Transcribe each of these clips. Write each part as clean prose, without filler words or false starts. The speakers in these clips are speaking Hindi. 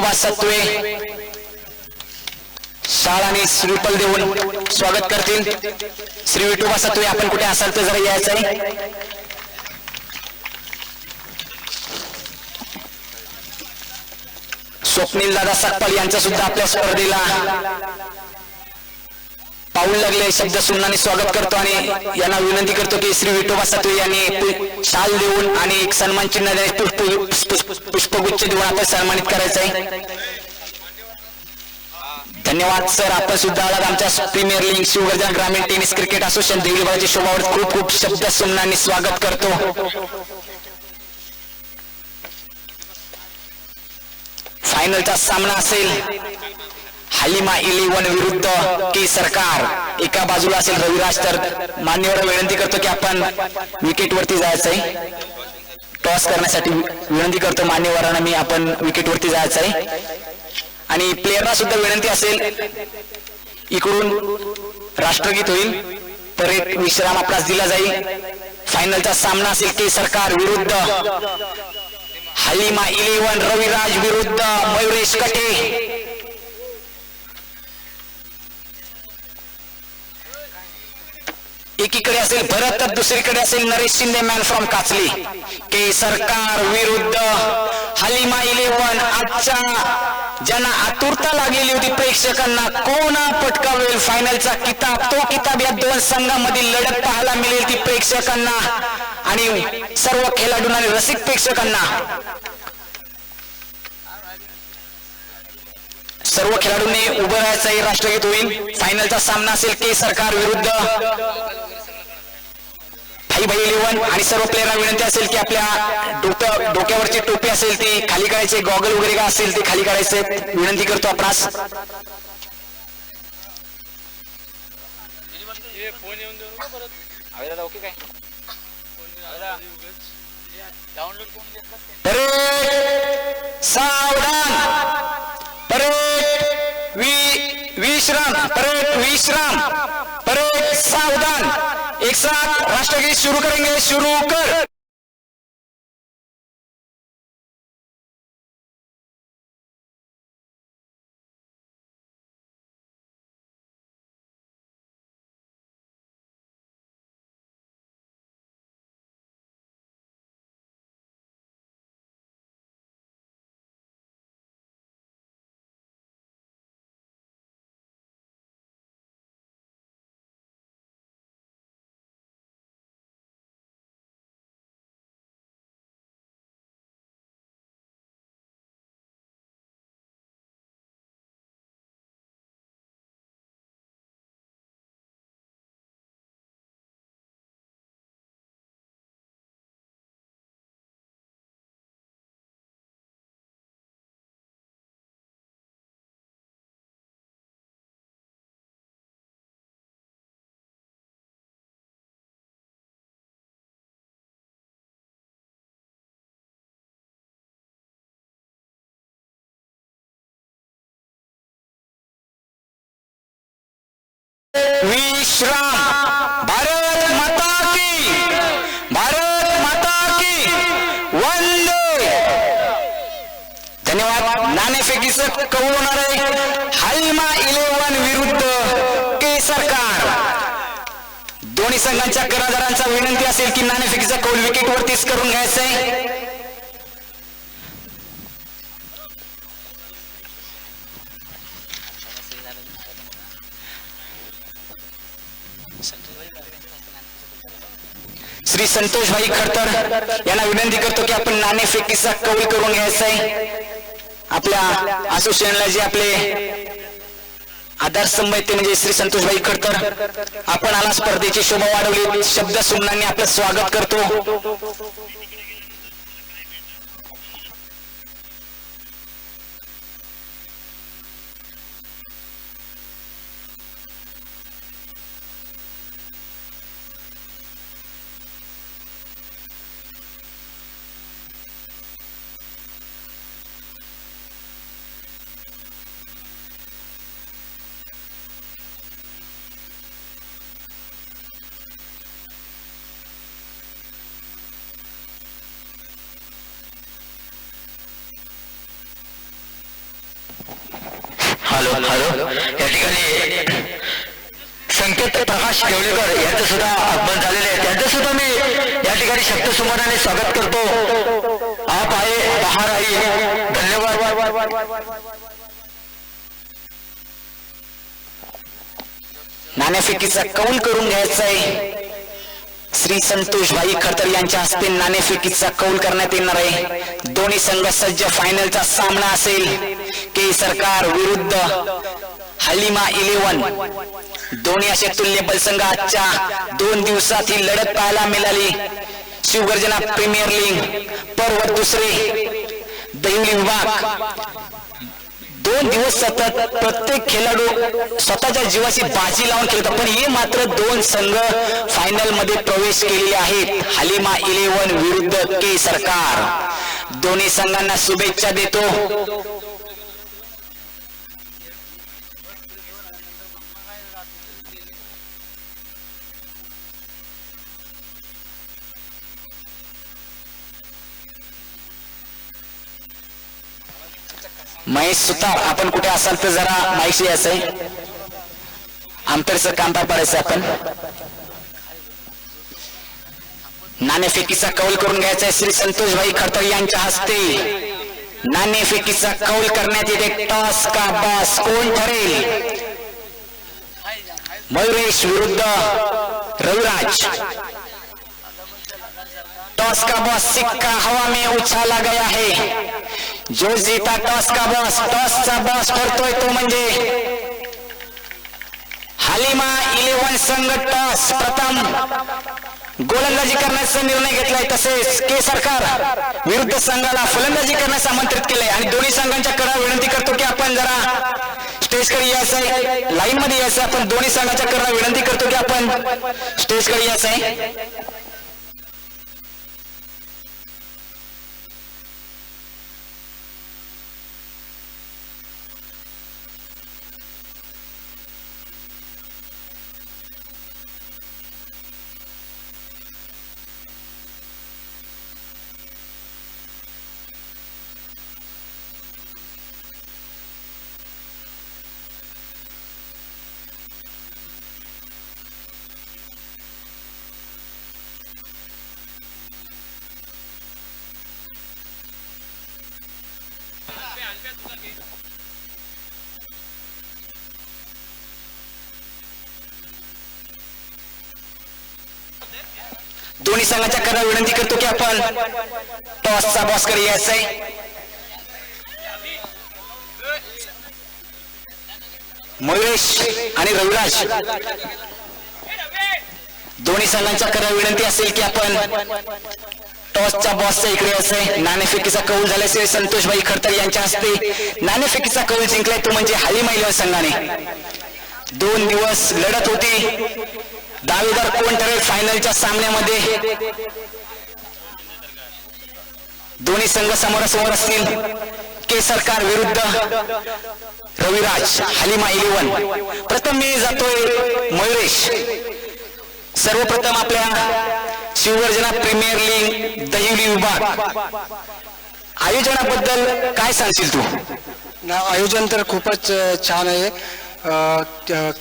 विठोबा सत्वे शाळाने श्रीफल देऊन स्वागत करतील. श्री विठोबा सत्वे आपण कुठे असाल तर जरा यायचं आहे. स्वप्नील दादा सकपाल यांचं सुद्धा आपल्या स्पर्धेला पाऊल लागले शब्द सुमनाने स्वागत करतो आणि यांना विनंती करतो की श्री विठोबा सत्वे यांनी शाल देऊन आणि एक सन्मान चिन्ह पुष्पगुच्छ देऊन आपण सन्मानित करायचं आहे. धन्यवाद सर. आपण सुद्धा आलात आमच्या प्रीमियर लीग शिवगर्जना ग्रामीण टेनिस क्रिकेट असोसिएशन देवळीबाची शोभावर खूप खूप शब्द सुमनाने स्वागत करतो. फायनलचा सामना असेल हलिमा 11 विरुद्ध के सरकार. एका बाजूला असेल रविराज. तर मान्यवर विनंती करतो की आपण विकेटवरती जायचंय. टॉस करण्यासाठी विनंती करतो मान्यवरांना मी आपण विकेटवरती जायचंय. आणि प्लेयरना सुद्धा विनंती असेल इकडून राष्ट्रगीत होईल. परत विश्राम आपणास दिला जाईल. फायनलचा सामना असेल के सरकार विरुद्ध हलिमा 11. रविराज विरुद्ध मयुरेश कटे. एकीकडे असेल भरत तर दुसरीकडे असेल नरेश शिंदे मॅन फ्रॉम काचली. के सरकार विरुद्ध हलिमा 11. आजच्या ज्यांना आतुरता लागलेली होती प्रेक्षकांना कोण पटकावेल फायनलचा किताब, तो किताब या दोन संघांमधील लढत पाहायला मिळेल ती प्रेक्षकांना आणि सर्व खेळाडूंना आणि रसिक प्रेक्षकांना. सर्व खेळाडूंनी उभं राहायचं राष्ट्रगीत होईल. फायनलचा सामना असेल के सरकार विरुद्ध भाई 11. आणि सर्व प्लेयरला विनंती असेल की आपल्या डोक्यावरची टोपी असेल ती खाली करायची. गॉगल वगैरे काय असेल ते खाली करायचे विनंती करतो आपणास. सावधान. विश्राम. सावधान. एक साथ राष्ट्रगीत शुरू करेंगे. शुरू कर. विश्राम. भारत माता की वंदे. धन्यवाद. नाणेफेकीचं कौल होणार आहे हलिमा 11 विरुद्ध के सरकार. दोन्ही संघांच्या कर्णधारांचा विनंती असेल की नाणेफेकीचा कौल विकेटवरतीच करून घ्यायचंय. श्री संतोष भाई खडतर यांना विनंती करतो की आपण नाणेफेकीचा कौल करून घ्यायचा आहे. आपल्या असोसिएशनला जे आपले आधारस्तंभ आहेत ते म्हणजे श्री संतोष भाई खडतर. आपण आला स्पर्धेची शोभा वाढवली. शब्द सुमनांनी आपलं स्वागत करतो. हॅलो हॅलो या ठिकाणी संकेत प्रकाश केवळेकर यांचं सुद्धा आगमन झालेले आहे, त्यांचं सुद्धा मी या ठिकाणी शब्दसुमनाने स्वागत करतो. आप आए बाहर आइए, धन्यवाद. नाणेफेकीचा कौल करून घ्यायचा आहे. श्री संतोष भाई खडतर यांच्या हस्ते नाणेफेकीचा कौल करण्यात येणार आहे. दोन्ही संघ सज्ज. फायनलचा सामना असेल के सरकार विरुद्ध हलिमा 11. दोन्ही असे तुल्यबल संघ. आजच्या 2 दिवसात ही लढत पाहायला मिळाली. शिवगर्जना प्रीमियर लीग पर्व दुसरे दहिवली विभाग. 2 दिवस सतत प्रत्येक खेळाडू स्वतःच्या जीवाची बाजी लावून खेळतात, पण हे मात्र 2 संघ फायनल मध्ये प्रवेश केलेले आहेत. हलिमा 11 विरुद्ध के सरकार. दोन्ही संघांना शुभेच्छा देतो. महेश सुतार, आपण कुठे असाल तर जरा माहिती यायचंय. आमतरचं काम पडायचं. आपण नाणेफेकीचा कौल करून घ्यायचा आहे. श्री संतोष भाई खडतर यांच्या हस्ते नाणेफेकीचा कौल करण्यात येते. टॉस का बॉस कोण ठरेल? मयुरेश विरुद्ध रविराज. टॉस का बॉस सिक्का हवा में उछाला गया है. जो जीता टॉस का बॉस, टॉसचा बॉस ठरतोय तो म्हणजे हलिमा 11 संघ. टॉस प्रथम गोलंदाजी करण्याचा निर्णय घेतलाय. तसेच के सरकार विरुद्ध संघाला फलंदाजी करण्यास आमंत्रित केलंय. आणि दोन्ही संघांच्या कडा विनंती करतो की आपण जरा स्टेजकडे यायचंय, लाईन मध्ये यायचंय. आपण दोन्ही संघाच्या कडा विनंती करतो की आपण स्टेजकडे यायचंय. दोन्ही संघाच्या कडा विनंती करतो की आपण टॉसचा बॉस कडे यायचंय. मयुरेश आणि रविराज दोन्ही संघांच्या कडा विनंती असेल की आपण टॉसच्या बॉसच्या इकडे यायचंय. नाणेफेकीचा कौल झाला. श्री संतोष भाई खडतर यांच्या हस्ते नाणेफेकीचा कौल जिंकलाय तो म्हणजे हलिमा 11 संघाने. 2 दिवस लढत होती. दावेदार कोण ठरेल फायनलच्या सामन्यामध्ये? दोन्ही संघ समोरासमोर असतील. के सरकार विरुद्ध रविराज. हलिमा 11. प्रथम मी जातोय मयुरेश. सर्वप्रथम आपल्या शिवगर्जना प्रीमियर लीग दहिवली विभाग आयोजनाबद्दल काय सांगशील तू? आयोजन तर खूपच छान आहे.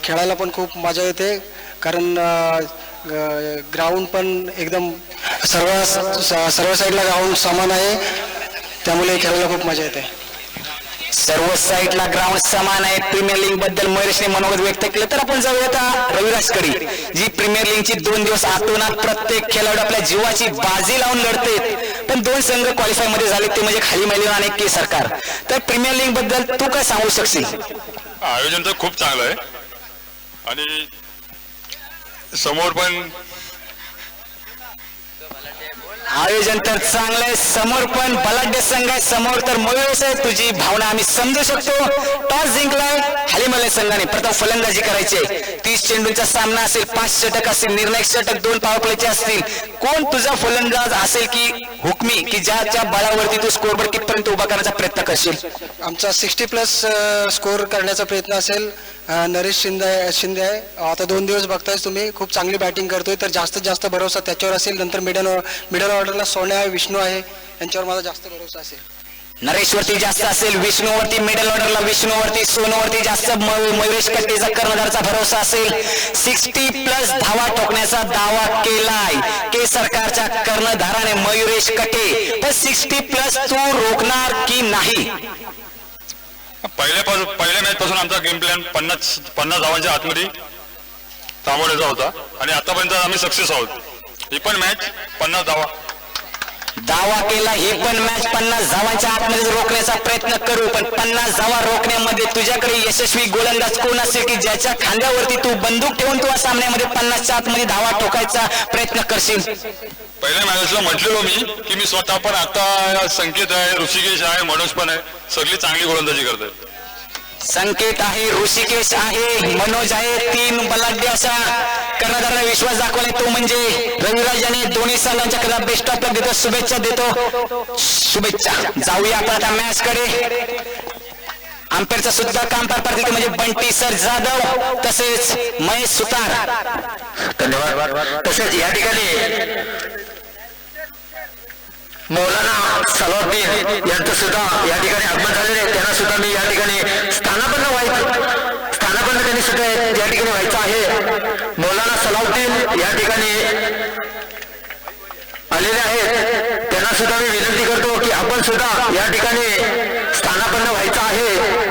खेळायला पण खूप मजा येते, कारण ग्राउंड पण एकदम सर्व साईडला ग्राउंड समान आहे, त्यामुळे खेळायला खूप मजा येते. सर्व साईडला ग्राउंड समान आहे. प्रीमियर लीग बद्दल मयुरेशने मनोगत व्यक्त केलं. तर आपण जाऊया रविराजकडे, जी प्रीमियर लीगची 2 दिवस आतोनात प्रत्येक खेळाडू आपल्या जीवाची बाजी लावून लढते, पण 2 संघ क्वालिफाय मध्ये झाले, ते म्हणजे हलिमा 11 आणि के सरकार. तर प्रीमियर लीग बद्दल तू काय सांगू शकशील? आयोजन तर खूप चांगलं आहे आणि समोर पण आयोजन तर चांगलं आहे, समोर पण बलाढ्य संघ आहे. समोर तर मयुरेश आहे. तुझी भावना आम्ही समजू शकतो. टॉस जिंकलाय हलिमा 11 संघाने. प्रथम फलंदाजी करायची. 30 चेंडूंचा सामना असेल. 5 षटक असेल, निर्णायक षटक 2 पॉवर प्लेचे असतील. कोण तुझा फलंदाज असेल की हुकमी, की ज्याच्या बळावरती तू स्कोरबोर्ड कितपर्यंत उभा करण्याचा प्रयत्न करशील? आमचा 60+ स्कोर करण्याचा प्रयत्न असेल. नरेश शिंदे आहे. आता 2 दिवस बघताय तुम्ही, खूप चांगली बॅटिंग करतोय, तर जास्तीत जास्त भरोसा त्याच्यावर असेल. नंतर मिडल ऑर्डरला सोन्या आहे, विष्णू आहे, यांच्यावर माझा जास्त भरोसा असेल. नरेशवरती जास्त असेल, विष्णूवरती मिडल ऑर्डरला विष्णूवरती, सोनूवरती जास्त मयुरेश कट्टेचा कर्णधारचा भरोसा असेल. 60+ धावा ठोकण्याचा दावा केलाय के सरकारच्या कर्णधाराने मयुरेश कटे. पण 60+ तू रोखणार की नाही? पहिल्या मॅच पासून आमचा गेम प्लॅन 50 धावांच्या आतमध्ये थांबवण्याचा होता आणि आतापर्यंत आम्ही सक्सेस आहोत. ही पण मॅच 50 धावा दावा केला. ही पण मॅच 50 धावांच्या आतमध्ये रोखण्याचा प्रयत्न करू. पण 50 धावा रोखण्यामध्ये तुझ्याकडे यशस्वी गोलंदाज कोण असेल की ज्याच्या खांद्यावरती तू बंदूक ठेवून तू सामन्यामध्ये 50च्या आतमध्ये धावा ठोकायचा प्रयत्न करशील? पहिल्या मॅचला म्हटलेलो मी की मी स्वतः पण आता संकेत आहे, ऋषिकेश आहे, मनोज पण आहे, सगळी चांगली गोलंदाजी करतात. संकेत आहे, ऋषिकेश आहे, मनोज आहे, 3 बलाढ्य अशा कर्णधाराने विश्वास दाखवला तो म्हणजे रविराज याने दोन्ही संघांच्या कदा बेस्ट ऑफ लक देतो, शुभेच्छा देतो. शुभेच्छा. जाऊया आपण आता मॅच कडे. अंपायरचं सुद्धा काम पार पाडतील म्हणजे बंटी सर जाधव तसेच महेश सुतार. धन्यवाद. तसेच या ठिकाणी मौलाना सलाउद्दीन यांचं सुद्धा या ठिकाणी आगमन झालेले आहे. त्यांना सुद्धा मी या ठिकाणी स्थानापन्न त्यांनी सुद्धा या ठिकाणी व्हायचं आहे. मौलाना सलाउद्दीन या ठिकाणी आलेले आहेत. त्यांना सुद्धा मी विनंती करतो की आपण सुद्धा या ठिकाणी स्थानापन्न व्हायचं आहे.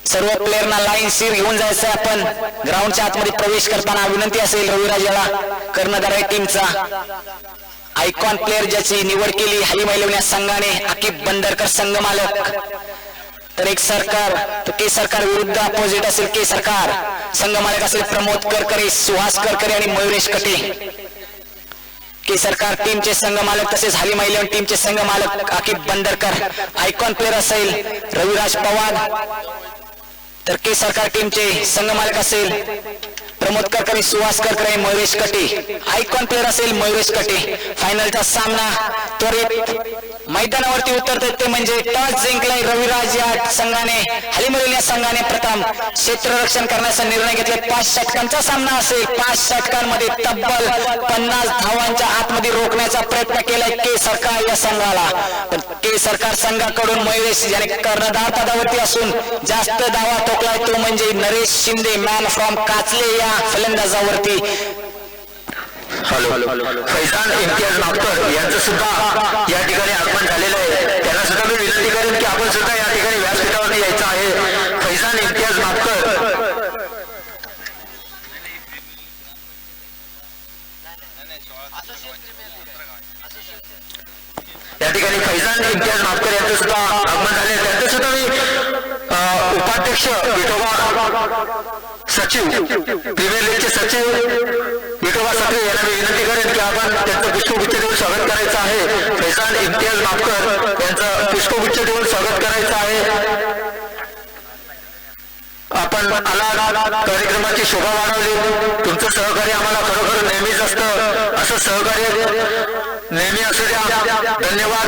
सर्व प्लेयरना लाईन सीर घेऊन जायचं. आपण ग्राउंडच्या आतमध्ये प्रवेश करताना विनंती असेल रविराज याला, कर्णधार आहे टीमचा, आयकॉन प्लेअर ज्याची निवड केली हली मैलवण्या संघाने, आकिब बंदरकर संघ मालक. तर एक सरकार तर के सरकार विरुद्ध अपोजिट असेल के सरकार, संघ मालक असेल प्रमोद करकरे, सुहास करकरे आणि मयुरेश कटे. के सरकार टीमचे संघ मालक तसेच हालिमा 11 टीमचे संघ मालक आकिब बंदरकर. आयकॉन प्लेअर असेल रविराज पवार. तर के सरकार टीमचे संघ मालक असेल प्रमोद करकरे, सुहास करकरे, मयुरेश कटे. आयकॉन प्लेअर असेल मयुरेश कटे. फायनलचा सामना त्वरित मैदानावरती उतरतात ते म्हणजे टॉस जिंकलाय रविराज या संघाने. हलिमरेल या संघाने प्रथम क्षेत्ररक्षण करण्याचा निर्णय घेतला. 5 षटकांचा सामना असेल. 5 षटकांमध्ये तब्बल 50 धावांच्या आतमध्ये रोखण्याचा प्रयत्न केलाय के सरकार या संघाला. पण के सरकार संघाकडून मयुरेश याने कर्णधार पदावरती असून जास्त धावा ठोकलाय तो म्हणजे नरेश शिंदे, मॅन फ्रॉम काचले या फलंदाजावरती. फैजान इम्तियाज मापकर यांचं सुद्धा या ठिकाणी आगमन झालेलं आहे. त्यांना सुद्धा मी विनंती करेन की आपण सुद्धा या ठिकाणी व्यासपीठावरती यायचं आहे. फैजान इम्तियाज मापकर या ठिकाणी फैजान इम्तियाज मापकर यांचं सुद्धा आगमन झाले. त्यांचं सुद्धा मी उपाध्यक्ष विठोबा सचिव प्रीमियर लीगचे सचिव विठोबा साखरे यांना मी विनंती करेन की आपण त्यांचं पुष्पगुच्छ देऊन स्वागत करायचं आहे. फैजान इम्तियाज मापकर यांचं पुष्पगुच्छ देऊन स्वागत करायचं आहे. आपण आला कार्यक्रमाची शोभा वाढवली. तुमचं सहकार्य आम्हाला खरोखर नेहमीच असतं. असं सहकार्य नेहमी असू द्या. धन्यवाद.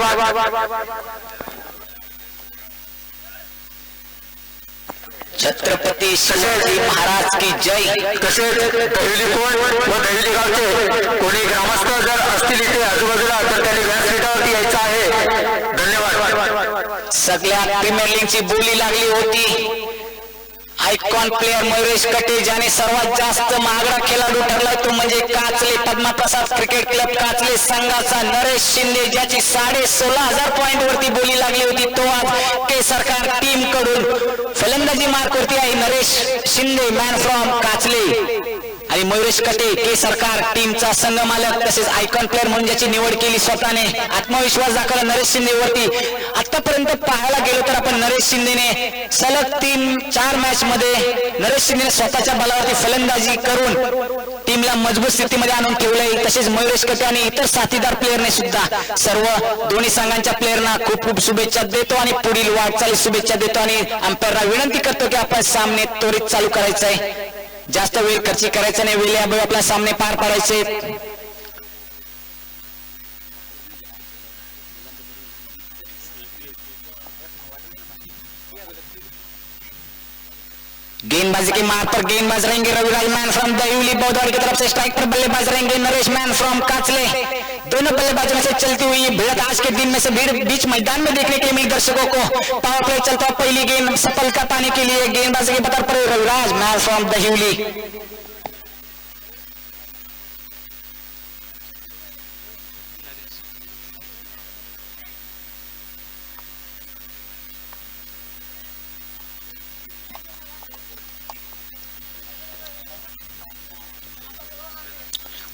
छत्रपती शिवाजी महाराज की जय. तसेच दहिवली कोण व दहिवली गावचे कोणी ग्रामस्थ जर असतील इथे आजूबाजूला तर त्यांनी व्यासपीठावरती यायचं आहे. धन्यवाद. सगळ्या प्रीमियर लीगची बोली लागली होती. आयकॉन प्लेअर मयुरेश कटे ज्याने सर्वात जास्त महागडा खेळाडू ठरलाय तो म्हणजे काचले पद्माप्रसाद क्रिकेट क्लब काचले संघाचा नरेश शिंदे ज्याची 16,500 पॉइंट वरती बोली लागली होती. तो आज के सरकार टीम कडून फलंदाजी मार्क वरती आहे. नरेश शिंदे मॅन फ्रॉम काचले आणि मयुरेश कटे के सरकार टीमचा संघ मालक तसेच आयकॉन प्लेअर म्हणून ज्याची निवड केली स्वतःने आत्मविश्वास दाखवला नरेश शिंदे वरती. आतापर्यंत पाहायला गेलो तर आपण नरेश शिंदेने सलग 3-4 मॅच मध्ये नरेश शिंदेने स्वतःच्या बलावरती फलंदाजी करून टीमला मजबूत स्थितीमध्ये आणून ठेवलंय. तसेच मयुरेश कटे आणि इतर साथीदार प्लेअरने सुद्धा सर्व दोन्ही संघांच्या प्लेअरना खूप खूप शुभेच्छा देतो आणि पुढील वाटचाली शुभेच्छा देतो आणि अंपायरला विनंती करतो की आपण सामने त्वरित चालू करायचं आहे. जास्त वेळ खर्ची करायचा नाही. वेळेअभावी आपला सामने पार पाडायचे. गेंदबाजी के मार्ग पर गेंदबाज रहेंगे रविराज मैन फ्रॉम दहिवली बौद्धवाड़ी की तरफ से. स्ट्राइक पर बल्लेबाज रहेंगे नरेश मैन फ्रॉम काचले. दोनों बल्लेबाजों में से चलती हुई भिड़ंत आज के दिन में से बीच मैदान में देखने के लिए मिली दर्शकों को. पावर प्ले चलता पहली गेंद सफलता पाने के लिए गेंदबाजी के बतर पर रविराज मैन फ्रॉम दहिवली.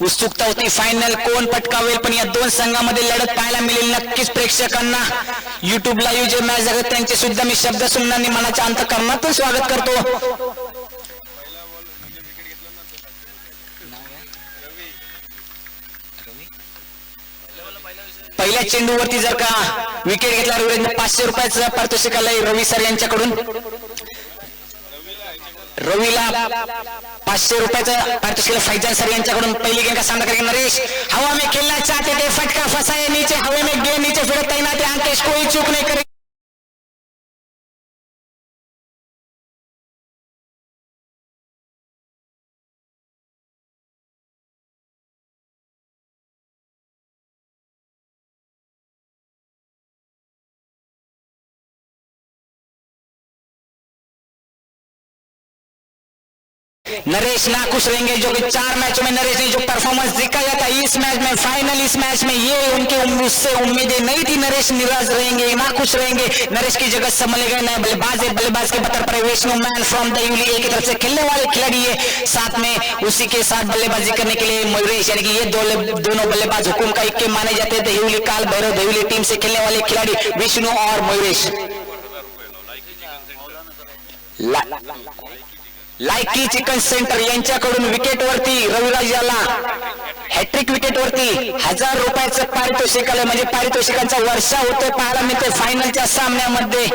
उत्सुकता होती फायनल कोण पटकावेल पण या दोन संघामध्ये लढत पाहायला मिळेल नक्कीच प्रेक्षकांना. युट्यूब लाईव्ह जे मॅच जगत त्यांचे सुद्धा मी शब्द सुमनांनी मनाच्या अंतःकरणातून स्वागत करतो. पहिल्या चेंडूवरती जर का विकेट घेतला रविराजने 500 रुपयाचं पारितोषिक आलंय रवी सर यांच्याकडून. रवीला 500 रुपयाचं पारितोषिक फैजान सर यांच्याकडून. पहिली गेंद का सामना करेंगे नरेश. हवा में खेलना चाहते थे फटका फंसा है नीचे हवे में गेंद नीचे फिर तैनात है अंकेश कोई चूक नहीं करे. नरेश नाखुश रहेंगे जो कि 4 मैचों में नरेश ने जो परफॉर्मेंस दिखाया था इस मैच में फाइनल इस मैच में ये उनकी उससे उम्मीदें नहीं थी. नरेश निराश रहेंगे नाखुश रहेंगे. नरेश की जगह संभले गए नए बल्लेबाज है. बल्लेबाज के बतर पर वैष्णव मैन फ्रॉम दहिवली एक तरफ से खेलने वाले खिलाड़ी है साथ में उसी के साथ बल्लेबाजी करने के लिए मयुरेश यानी कि ये दोनों बल्लेबाज हुकुम का इक्के माने जाते हैं. दहिवली काल भैरव दहिवली टीम से खेलने वाले खिलाड़ी विष्णु और मयुरेश. लायकी चिकन सेंटर यांच्याकडून विकेटवरती रविराज याला हॅट्रिक विकेटवरती 1000 रुपयाचं पारितोषिक आलं. म्हणजे पारितोषिकांचा वर्षा होतोय पाहायला मिळतोय फायनलच्या सामन्यामध्ये.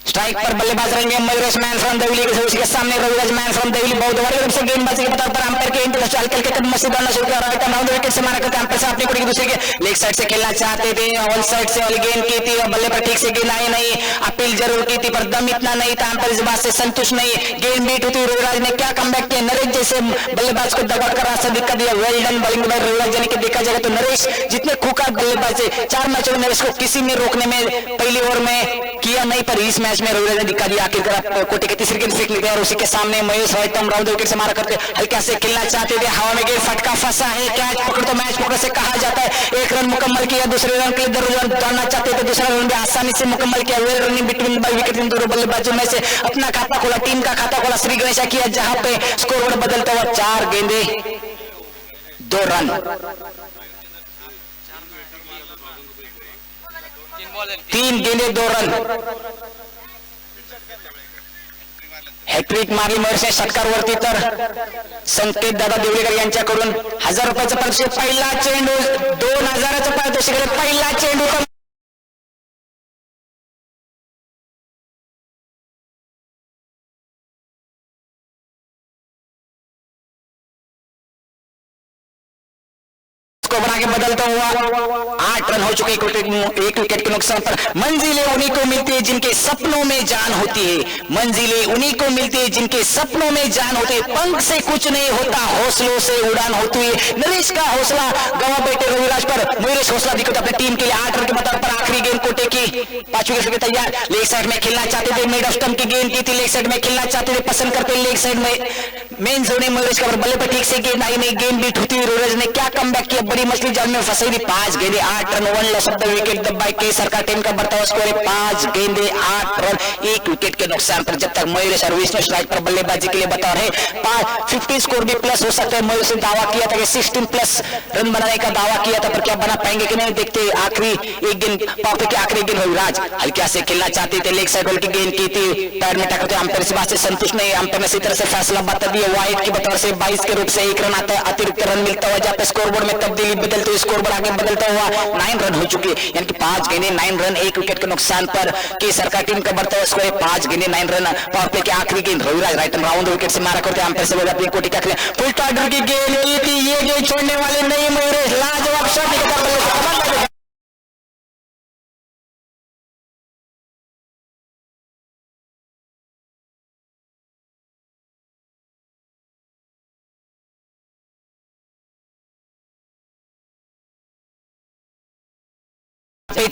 स्ट्राइक पर बल्लेबाज रहेंगे मयुरेश मैन फ्रॉम दहिवली के सामने रविराज मैन फ्रॉम दहिवली बौद्धवाड़ी की तरफ से गेंदबाजी के बता पर अंपायर के इंतजार हल्के के कदम से डालना शुरू किया. राइट राउंड विकेट से मारा करते हैं अंपायर से अपनी कुड़ी की दूसरे के लेग साइड से खेलना चाहते थे. ऑल साइड से वाली गेंद की थी बल्ले पर ठीक से गेंद आई नहीं. अपील जरूर की थी पर दम इतना नहीं था. अंपायर इस बात से संतुष्ट नहीं. गेंद बीट होती रविराज ने क्या कमबैक किया. नरेश जैसे बल्लेबाज को दबा कर रास्ता दिक्कत दिया. Well done bowling bye Raviraj यानी कि देखा जाएगा तो नरेश जितने खूंखार बल्लेबाज है 4 मैचों में नरेश को किसी ने रोकने में पहली ओवर में किया नहीं पर इस मैच बीच में रविराज ने दिखा दिया, आखिरकार कोटे के तीसरी गेंद फेंक लिया और उसी के सामने महेश राइटम राउंड विकेट से मारा करते हल्का से खेलना चाहते थे, हवा में गेंद फटका फंसा है, कैच पकड़ तो मैच पकड़ से कहा जाता है। एक रन मुकम्मल किया, दूसरे रन के लिए रन डालना चाहते थे, दूसरा रन भी आसानी से मुकम्मल किया। Well running between by wicket इन दोनों बल्लेबाजों में से अपना खाता खोला, टीम का खाता खोला श्री गणेशा किया, जहां पे स्कोर बदलता हुआ 4 गेंदे 2 रन, 3 गेंदे 2 रन। हॅट्रिक मारली महेशने षटकारवरती, तर संकेत दादा देवळेकर यांच्याकडून 1000 रुपयाचं पारितोषिक, पहिला चेंडू 2000चं पारितोषिक, पहिला चेंडू बना के बदलता हुआ 8 रन हो चुके, एक विकेट के नुकसान पर। मंजिलें उन्हीं को मिलती है जिनके सपनों में जान होती है, मंजिलें उन्हीं को मिलती है जिनके सपनों में जान होती है, पंख से कुछ नहीं होता, हौसलों से उड़ान होती है। नरेश का हौसला गवा बेटे रविराज पर, मयूरेश हौसला दिखाता अपनी टीम के लिए 8 रन के बता पर। आखिरी गेंद कोटे की 5 विकेट के तैयार, लेग साइड में खेलना चाहते थे, मिड ऑफ स्टंप की गेंद की थी, लेग साइड में खेलना चाहते थे, पसंद करते लेग साइड में मेन जोन है मयूरेश का, बल्ले पर ठीक से गेंद आई नहीं, गेंद बीट होती हुई रविराज ने क्या कमबैक किया, बड़ी मछली जाल में फंसाई थी। 5 गेंदे 8 run, 1 loss of the wicket, दबाई के सरकार टीम का बढ़ता हुआ स्कोर है 5 गेंदे 8 रन, 1 विकेट के नुकसान पर। जब तक मयूरेश और विष्णु स्ट्राइक पर बल्लेबाजी के लिए बता रहे 50 स्कोर भी प्लस हो सकता है। मयूरेश ने दावा किया था कि 16 प्लस रन बनाने का दावा किया था, पर क्या बना पाएंगे कि नहीं देखते। आखिरी एक गेंद पावर की आखिरी गेंद रविराज हल्का से खेलना चाहते थे, लेग साइड बॉल की गेंद की थी, पैर में टकराते अंपायर से बात से संतुष्ट नहीं, अंपायर ने इसी तरह से फैसला बता दिया वाइड की बतौर से 22 के रूप से 1 रन आता है, अतिरिक्त रन मिलता हुआ, जहाँ पे स्कोरबोर्ड में तब्दीली बदलते हुए स्कोरबोर्ड आगे बदलता हुआ 9 रन हो चुके, यानी कि 5 गेंदे 9 रन, 1 विकेट के नुकसान पर के सरकार टीम का बढ़ता हुआ स्कोर है 5 गेंदे 9 रन। पावर प्ले की आखिरी गेंद रविराज राइटन राउंड विकेट से मारा करते अंपायर से बोला अपनी कोटी का फुल टार्डर की गेंद की थी, ये गेंद छोड़ने वाले नहीं मयूरेश, लाजवाब शॉट।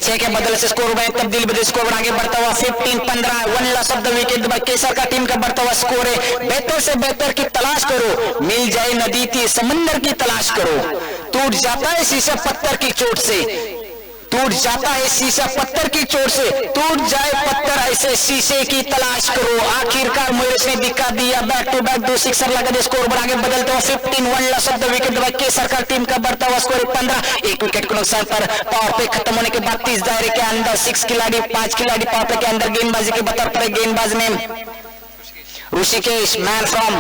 छह के बदले से स्कोर में तब्दील बदल स्कोर आगे बढ़ता हुआ 15-15, 1 लॉस ऑफ द विकेट, केसर का टीम का बढ़ता हुआ स्कोर है। बेहतर से बेहतर की तलाश करो, मिल जाए नदी थी समंदर की तलाश करो, टूट जाता है शीशा पत्थर की चोट से, टूट जाता है शीशा पत्थर की चोट से, टूट जाए पत्थर ऐसे शीशे की तलाश करो। आखिरकार मयूरेश ने दिखा दिया, बैक टू बैक 2 सिक्सर लगा, स्कोर आगे बदलते हुए 15, 1 लॉस ऑफ द विकेट, के सरकार टीम का बढ़ता हुआ स्कोर 15, 1 विकेट के नुकसान पर। पावर प्ले खत्म होने के बाद 30 दायरे के अंदर 6 खिलाड़ी 5 खिलाड़ी पावर प्ले के अंदर गेंदबाजी के बतौर पर। गेंदबाज में ऋषिकेश मैन फ्रॉम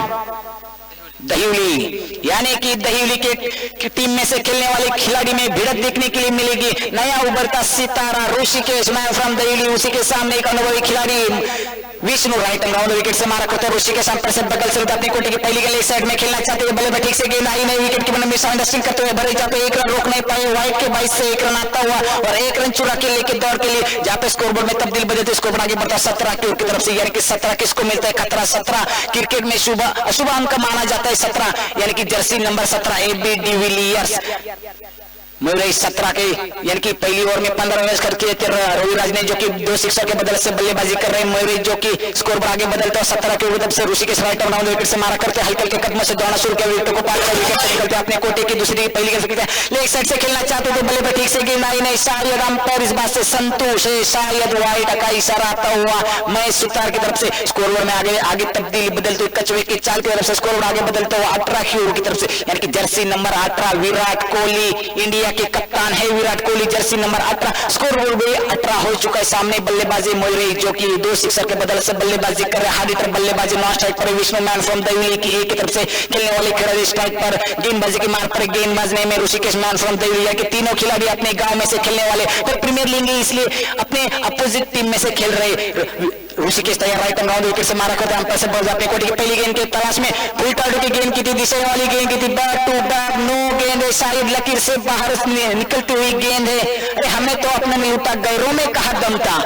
दहिवली, यानी कि दहिवली के टीम में से खेलने वाले खिलाड़ी में भिड़त देखने के लिए मिलेगी। नया उभरता सितारा ऋषिकेश मैन फ्रॉम दहिवली, उसी के सामने एक अनुभवी खिलाड़ी विष्णु राइट राउंड विकेट से मारा करते ऋषिकेश बगल से अपनी कोटी की पहली गेंद साइड में खेलना चाहते हैं, बल्ले ठीक से गेंद आई नहीं, विकेट की बना मिसअंडरस्टैंडिंग करते हुए भरे, जहाँ पे 1 रन रोक नहीं पाए, वाइट के 22 से 1 रन आता हुआ और 1 रन चुरा के लेके दौड़ के लिए, जहाँ पे स्कोरबोर्ड में तब्दील बदलते स्कोर आगे बढ़ता 17 की तरफ से, यानी कि 17 किसको मिलता है खतरा। 17 क्रिकेट में अशुभ अंक माना जाता है 17, यानी कि Jersey number 17 AB de Villiers. Mayuresh 17 के यानी कि पहली ओवर में 15 रन करके रविराज ने जो कि 2 सिक्सर के बदले से बल्लेबाजी कर रहे हैं। मयूरेश जो कि स्कोर पर आगे बदलता है 17 के विकेट से ऋषिकेश राइट राउंड विकेट से मारा करते हल्के हल्के कदमों से दौड़ना शुरू किया, विकेट को पार कर विकेट से निकलते अपने कोटे की दूसरी पहली गेंद लेग साइड से खेलना चाहते थे, बल्ले पर ठीक से गेंद आई नहीं, शायद अंपायर इस बात से संतोष है, शायद वाइड का इशारा आता हुआ महेश सुतार की तरफ से। स्कोर में आगे तब्दीली बदलते हुए कछुए की चाल की तरफ से स्कोर आगे बदलता हुआ 18 की ओर की तरफ से, यानी कि Jersey number 18 Virat Kohli, India के कप्तान है Virat Kohli, Jersey number 18। Score भी 18 हो चुका है। सामने बल्लेबाजी मयूरेश जो कि 2 सिक्सर के बदले से बल्लेबाजी कर रहे हैं, हार्ड हिटर बल्लेबाजी नॉन स्ट्राइक पर विष्णु मैन फ्रॉम दहिवली की एक तरफ से खेलने वाले खिलाड़ी स्ट्राइक पर, गेंदबाजी की मार पर गेंदबाज ने में ऋषिकेश मैन फ्रॉम दहिवली के तीनों खिलाड़ी अपने गांव में से खेलने वाले, पर प्रीमियर लीग इसलिए अपने अपोजिट टीम में से खेल रहे। ऋषिकेश तैयार राइट राउंड विकेट से मारा करते अंपायर से बॉल जाते कोटी की पहली गेंद के तलाश में, फुल टार्डर की गेंद की थी, दिशा वाली गेंद की थी, बैक टू बैक नो गेंद है, शायद लकीर से बाहर निकलती हुई गेंद है। अरे हमें तो अपने में उठा गैरों में कहा दम था,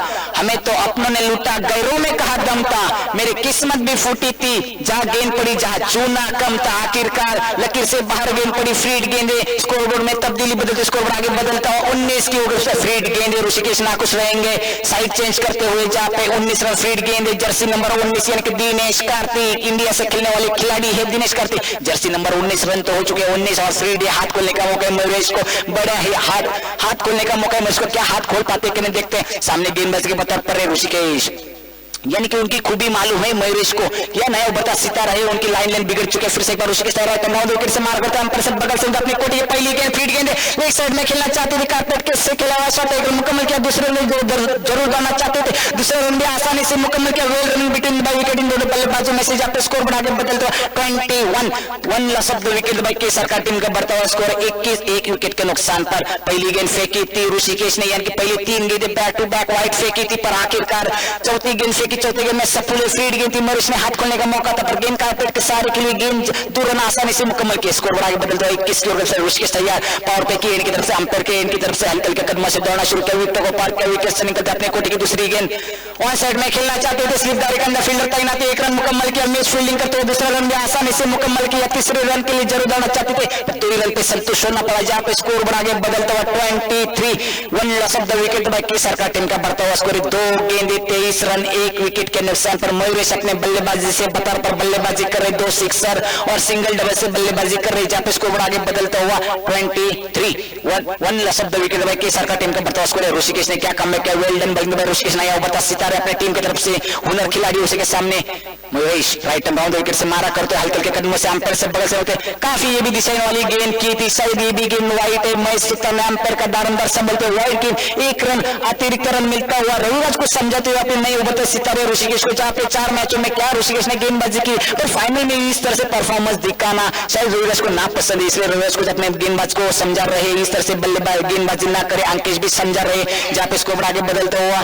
हमें तो अपनों ने लूटा, गैरों में कहा दम था, मेरी किस्मत भी फूटी थी, जहां गेंद पड़ी जहां चूना कम था। आखिरकार लकीर से बाहर गेंद पड़ी, फ्रीड गेंदे, स्कोरबोर्ड में तब्दीली बदलते, स्कोरबोर्ड आगे बदलता हुआ 19 की ओर से फ्रीड गेंदे, ऋषिकेश नाखुश रहेंगे साइड चेंज करते हुए, जहां पे 19 रन फ्रीड गेंदे, जर्सी नंबर 19 यानी कि दिनेश कार्तिक, इंडिया से खेलने वाले खिलाड़ी है Dinesh Karthik, Jersey number 19 run तो हो चुके 19 और फ्रीड हाथ खोलने का मौका है मयूरेश को, बड़ा ही हाथ खोलने का मौका है, मयूरेश को क्या हाथ खोल पाते कि नहीं देखते हैं। सामने गेंदबाज के बतौर पर है ऋषिकेश, यानी कि उनकी खूबी मालूम है मयूरेश को, या नया उभरता सितारा है, उनकी लाइन लाइन बिगड़ चुके। फिर से एक बार ऋषिकेश तैयार है, 9 विकेट से मार करते हैं, अंपायर से बगल से अपनी कोटी पहली गेंद फ्रीड गेंद एक साइड में खेलना चाहते थे, कारपेट के से खेला हुआ शॉट एक मुकम्मल किया, दूसरे रन जरूर डालना चाहते थे, दूसरे रन भी आसानी से मुकम्मल किया, well running between by wicket इन दोनों बल्लेबाजों में से, जहां पे स्कोर बढ़ा के बदलते हुए 21 loss of the wicket by Kesar का टीम का बढ़ता हुआ स्कोर 21, एक विकेट के नुकसान पर। पहली गेंद फेंकी थी ऋषिकेश ने, यानी कि पहली 3 गेंदें बैक टू बैक वाइड फेंकी थी, पर आखिरकार चौथी गेंद फेंकी, चौथी गेंद में पूरे फ्रीड गेंद थी, मयूरेश ने हाथ खोलने का मौका था, पर गेंद कारपेट के सहारे के लिए गेंद 2 रन आसानी से मुकम्मल किया, स्कोर बढ़ा के बदलता है 21 की ओर से ऋषिकेश तैयार, पावर पे की इनकी तरफ से, अंपायर के इनकी तरफ से हल्के के कदमों से दौड़ना शुरू किया, विकेट को पार किया, विकेट से निकलते अपने कोटी की दूसरी गेंद ऑन साइड में खेलना चाहते थे, स्लिपदारी के अंदर फील्डर तैनाती, 1 रन मुकम्मल किया, मैच फील्डिंग करते हुए दूसरा रन भी आसानी से मुकम्मल किया, तीसरे रन के लिए जरूर दौड़ना चाहते थे, 2 रन पे संतुष्ट होना पड़ा, जहां पे स्कोर बढ़ा के बदलता हुआ 23 loss of the wicket by Kesar का टीम का बढ़ता हुआ स्कोर 2 गेंदे 23 रन 1 विकेट के नुकसान पर। मयूरेश अपने बल्लेबाजी से बतर पर बल्लेबाजी कर रहे, 2 सिक्सर और सिंगल डबल से बल्लेबाजी कर रहे, जहां पे स्कोर आगे बदलता हुआ 23 loss of the wicket by Kesar का टीम का बढ़ता स्कोर है। ऋषिकेश ने क्या कम किया, well done bowling bye Rishikesh ने, बता सितारे अपने टीम की तरफ से हुनर खिलाड़ी उसी के सामने Mayuresh right and round wicket से मारा करते, हल्के हल्के कदमों से अंपायर से बगल से होते, काफी ये भी दिशा वाली गेंद की थी, शायद ये भी गेंद वाइट है, मैच सीता में अंपायर का दारंदार संभलते वाइट गेंद, 1 रन अतिरिक्त रन मिलता हुआ रविराज को समझाते हुए अपने नए उभरते सितारे ऋषिकेश को, जहां पे 4 मैचों में क्या ऋषिकेश ने गेंदबाजी की और फाइनल में इस तरह से परफॉर्मेंस दिखाना शायद रविराज को ना पसंद है, इसलिए रविराज को अपने गेंदबाज को समझा रहे, इस तरह से बल्लेबाज गेंदबाजी ना करे, अंकेश भी समझा रहे, जहां पे स्कोर आगे बदलता हुआ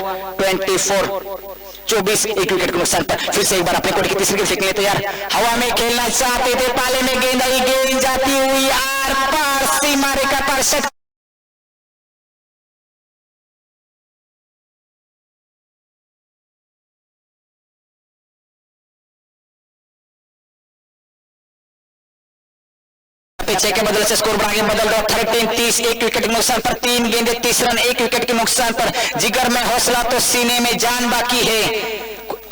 24 एक विकेट के नुकसान पर। फिर से एक बार अपने कोर्ट की तीसरी गेंद फेंकने तैयार, हवा में खेलना चाहते थे, पाले में गेंद आई, गेंद जाती हुई आर पार सीमा रेखा पर शट छह के बदले से स्कोर बढ़ाके बदल दो 13-30 एक विकेट के नुकसान पर, 3 गेंदे 30 रन 1 विकेट के नुकसान पर। जिगर में हौसला तो सीने में जान बाकी है,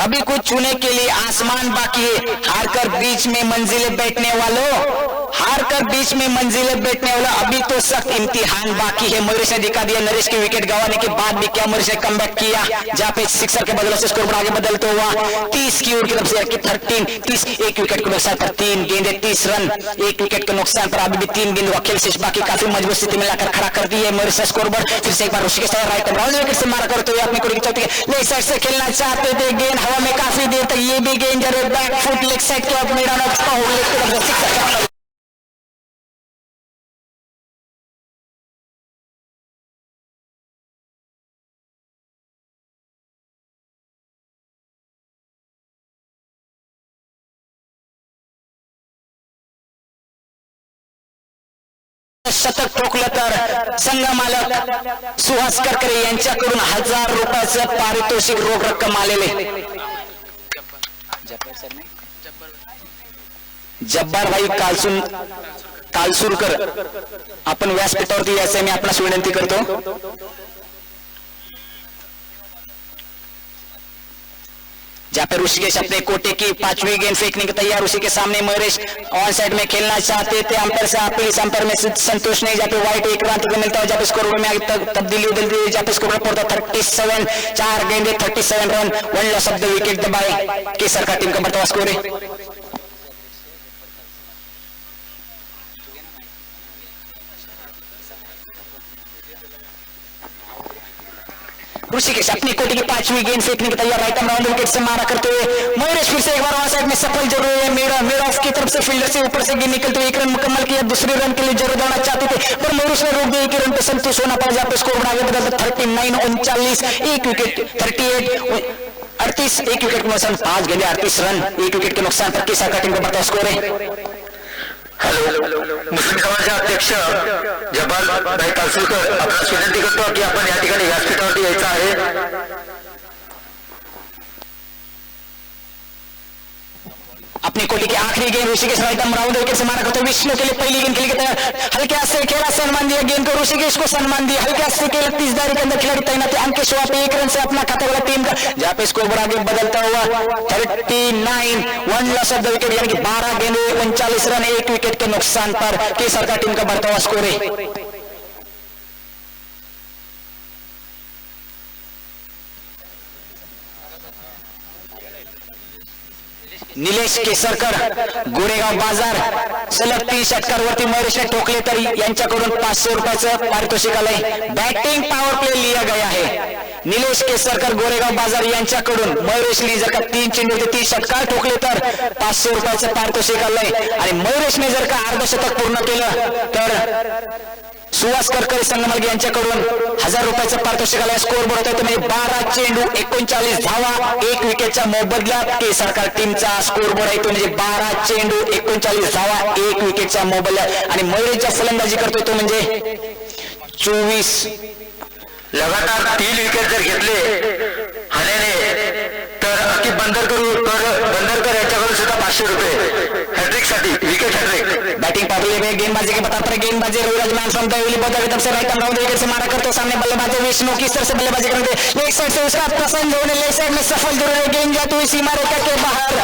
अभी कुछ छूने के लिए आसमान बाकी है, हारकर बीच में मंजिले बैठने वालों, हारकर बीच में मंजिले बैठने वाला अभी तो सख्त इम्तिहान बाकी है। मयूरेश ने दिखा दिया, नरेश के विकेट गंवाने के बाद भी क्या मयूरेश ने कमबैक किया, जहां पे सिक्सर के बदले से स्कोर बढ़ाके बदलते हुआ 30 की ओर की तरफ से 13-30 एक विकेट के नुकसान पर, 3 गेंदे 30 रन 1 विकेट के नुकसान पर। अभी भी 3 गेंद अखिल शेष बाकी काफी मजबूत स्थिति में लाकर खड़ा कर दी है मयूरेश स्कोर पर। फिर से एक बार ऋषिकेश राइट राउंड विकेट से मारा करते हुए अपनी कोटी की चौथी लेग साइड से खेलना चाहते थे, गेंद हवा में काफी देर तक, ये भी गेंद जरूर बैक फुट लेग साइड के ऑफ मिड ऑन शतक ठोकलं तर संघ मालक सुहास करकरे यांच्याकडून 1000 रुपयाचं पारितोषिक रोख रक्कम आलेले। जब्बार भाई कालसूरकर आपण व्यासपीठावरती याचे मी आपणास विनंती करतो। जहां पर ऋषिकेश अपने कोटे की 5वीं गेंद फेंकने के तैयार, उसी के सामने मयूरेश ऑन साइड में खेलना चाहते थे, अंपायर से अपील, अंपायर में संतोष नहीं, जहां पे व्हाइट 1 रन तक मिलता है, जहां पे स्कोर में आगे तब्दीली बदलती है, जहां पे स्कोर पड़ता 37 4 गेंदे 37 run 1 loss of the wicket दबाए केसर का टीम का बढ़ता हुआ स्कोर है। ऋषिकेश अपनी कोटी की 5वीं गेंद फेंकने के तैयार, राइट राउंड विकेट से मारा करते हुए मयूरेश फिर से एक बार ऑन साइड में सफल जरूर है, मेरा ऑफ की तरफ से फील्डर से ऊपर से गेंद निकलते हुए 1 रन मुकम्मल किया, दूसरे रन के लिए जरूर दौड़ना चाहते थे, पर मयूरेश ने रोक दिया, 1 रन पे संतुष्ट होना पड़ा, जहां पे स्कोर बढ़ा के बदलता 39-39 1 विकेट 38 1 विकेट के नुकसान, 5 गेंदे 38 रन 1 विकेट के नुकसान पर केसर का टीम का बढ़ता स्कोर है। हॅलो, मुस्लिम समाजाचे अध्यक्ष जब्बार भाई कालसूरकर आपल्याला विनंती करतो की आपण या ठिकाणी व्यासपीठावरती यायचं आहे। अपनी कोटी की आखिरी गेंद ऋषिकेश राइटम राउंड विकेट से मारा करते विष्णु के लिए पहली गेंद खेली हल्के से खेला, सम्मान दिया गेंद को, ऋषिकेश को सम्मान दिया, हल्के से खेला, 30 दायरे के अंदर खिलाड़ी तैनात है। अंकेश वहां पे 1 रन से अपना खाता वाला टीम का, जहां पे स्कोर आगे बदलता हुआ 39, 1 लॉस ऑफ द विकेट, यानी कि 12 गेंदे 39 रन, 1 विकेट के नुकसान पर केसर का टीम का बढ़ता हुआ स्कोर है। निलेश केसरकर गोरेगाव बाजार सलग 3 षटकांवरती महेश ठोकले तर यांच्याकडून 500 रुपयाचं पारितोषिक आलंय। बॅटिंग पॉवर प्ले लिया गया है निलेश केसरकर गोरेगाव बाजार यांच्याकडून। महेशने जर का 3 चेंडूवरती 30 षटकार ठोकले तर 500 रुपयाचं पारितोषिक आलंय आणि महेशने जर का अर्धशतक पूर्ण केलं तर सुहास करकरे संगमलगे यांच्याकडून 1000 रुपयाचं पारितोषिक आलंय। स्कोर बोर्ड होता म्हणजे 12 चेंडू 39 धावा, 1 विकेटच्या मोबदल्यात केसरकर टीमचा स्कोर बोर्ड आहे तो म्हणजे 12 चेंडू 39 धावा, 1 विकेटच्या मोबदल्यात आणि मयूरच्या फलंदाजी करतोय तो म्हणजे 24 लगातार 3 विकेट जर घेतले हाण्याने तर अख्खी बंदरकर यांच्याकडून सुद्धा 500 रुपये हॅट्रिक साठी, विकेट हॅट्रिक। बैटिंग पार्टी में गेंदबाजी के बता पर गेंदबाजी रविराज मैन फ्रॉम दहिवली बहुत एकदम से राइट राउंड विकेट से मारा करते सामने बल्लेबाज विष्णु किस तरह से बल्लेबाजी करते एक साइड से उसका पसंद होने लेग साइड में सफल जरूर है, गेंद जाती हुई सीमा रेखा के बाहर।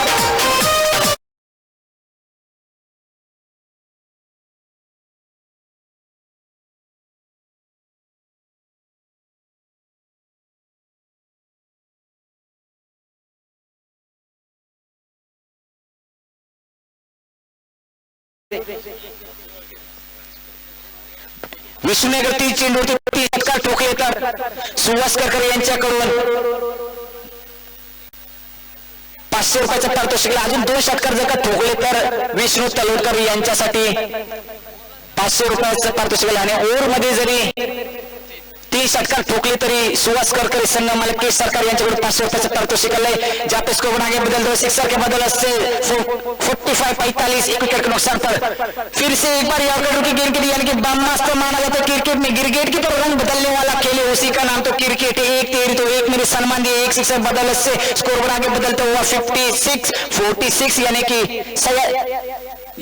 विष्णूने 3 चेंडूवरती 30 षटकार ठोकले तर सुहास करकरे यांच्याकडून 500 रुपयाचं पारितोषिक, अजून 2 षटकार जर का ठोकले तर विष्णू तलोडकर यांच्यासाठी 500 रुपयाचं पारितोषिक आणि ओव्हर मध्ये जरी 3 षटकार ठोकले तरी सुहास करकरे संघ मालक केस सरकार यांच्याकडून 500 रुपयाचं पारितोषिक आलंय। जहाँ पे स्कोर आगे बदल दो, सिक्सर के बदल से 45-45, 1 विकेट के नुकसान पर फिर से एक बार यॉर्कर की गेंद के लिए, यानी कि ब्रह्मास्त्र माना जाता है क्रिकेट में। क्रिकेट की तो रंग बदलने वाला खेल है, उसी का नाम तो क्रिकेट है। 1 तेरी तो 1 मेरे सम्मान दिए, 1 सिक्सर बदल से स्कोर आगे बदलता हुआ 56-46, यानी कि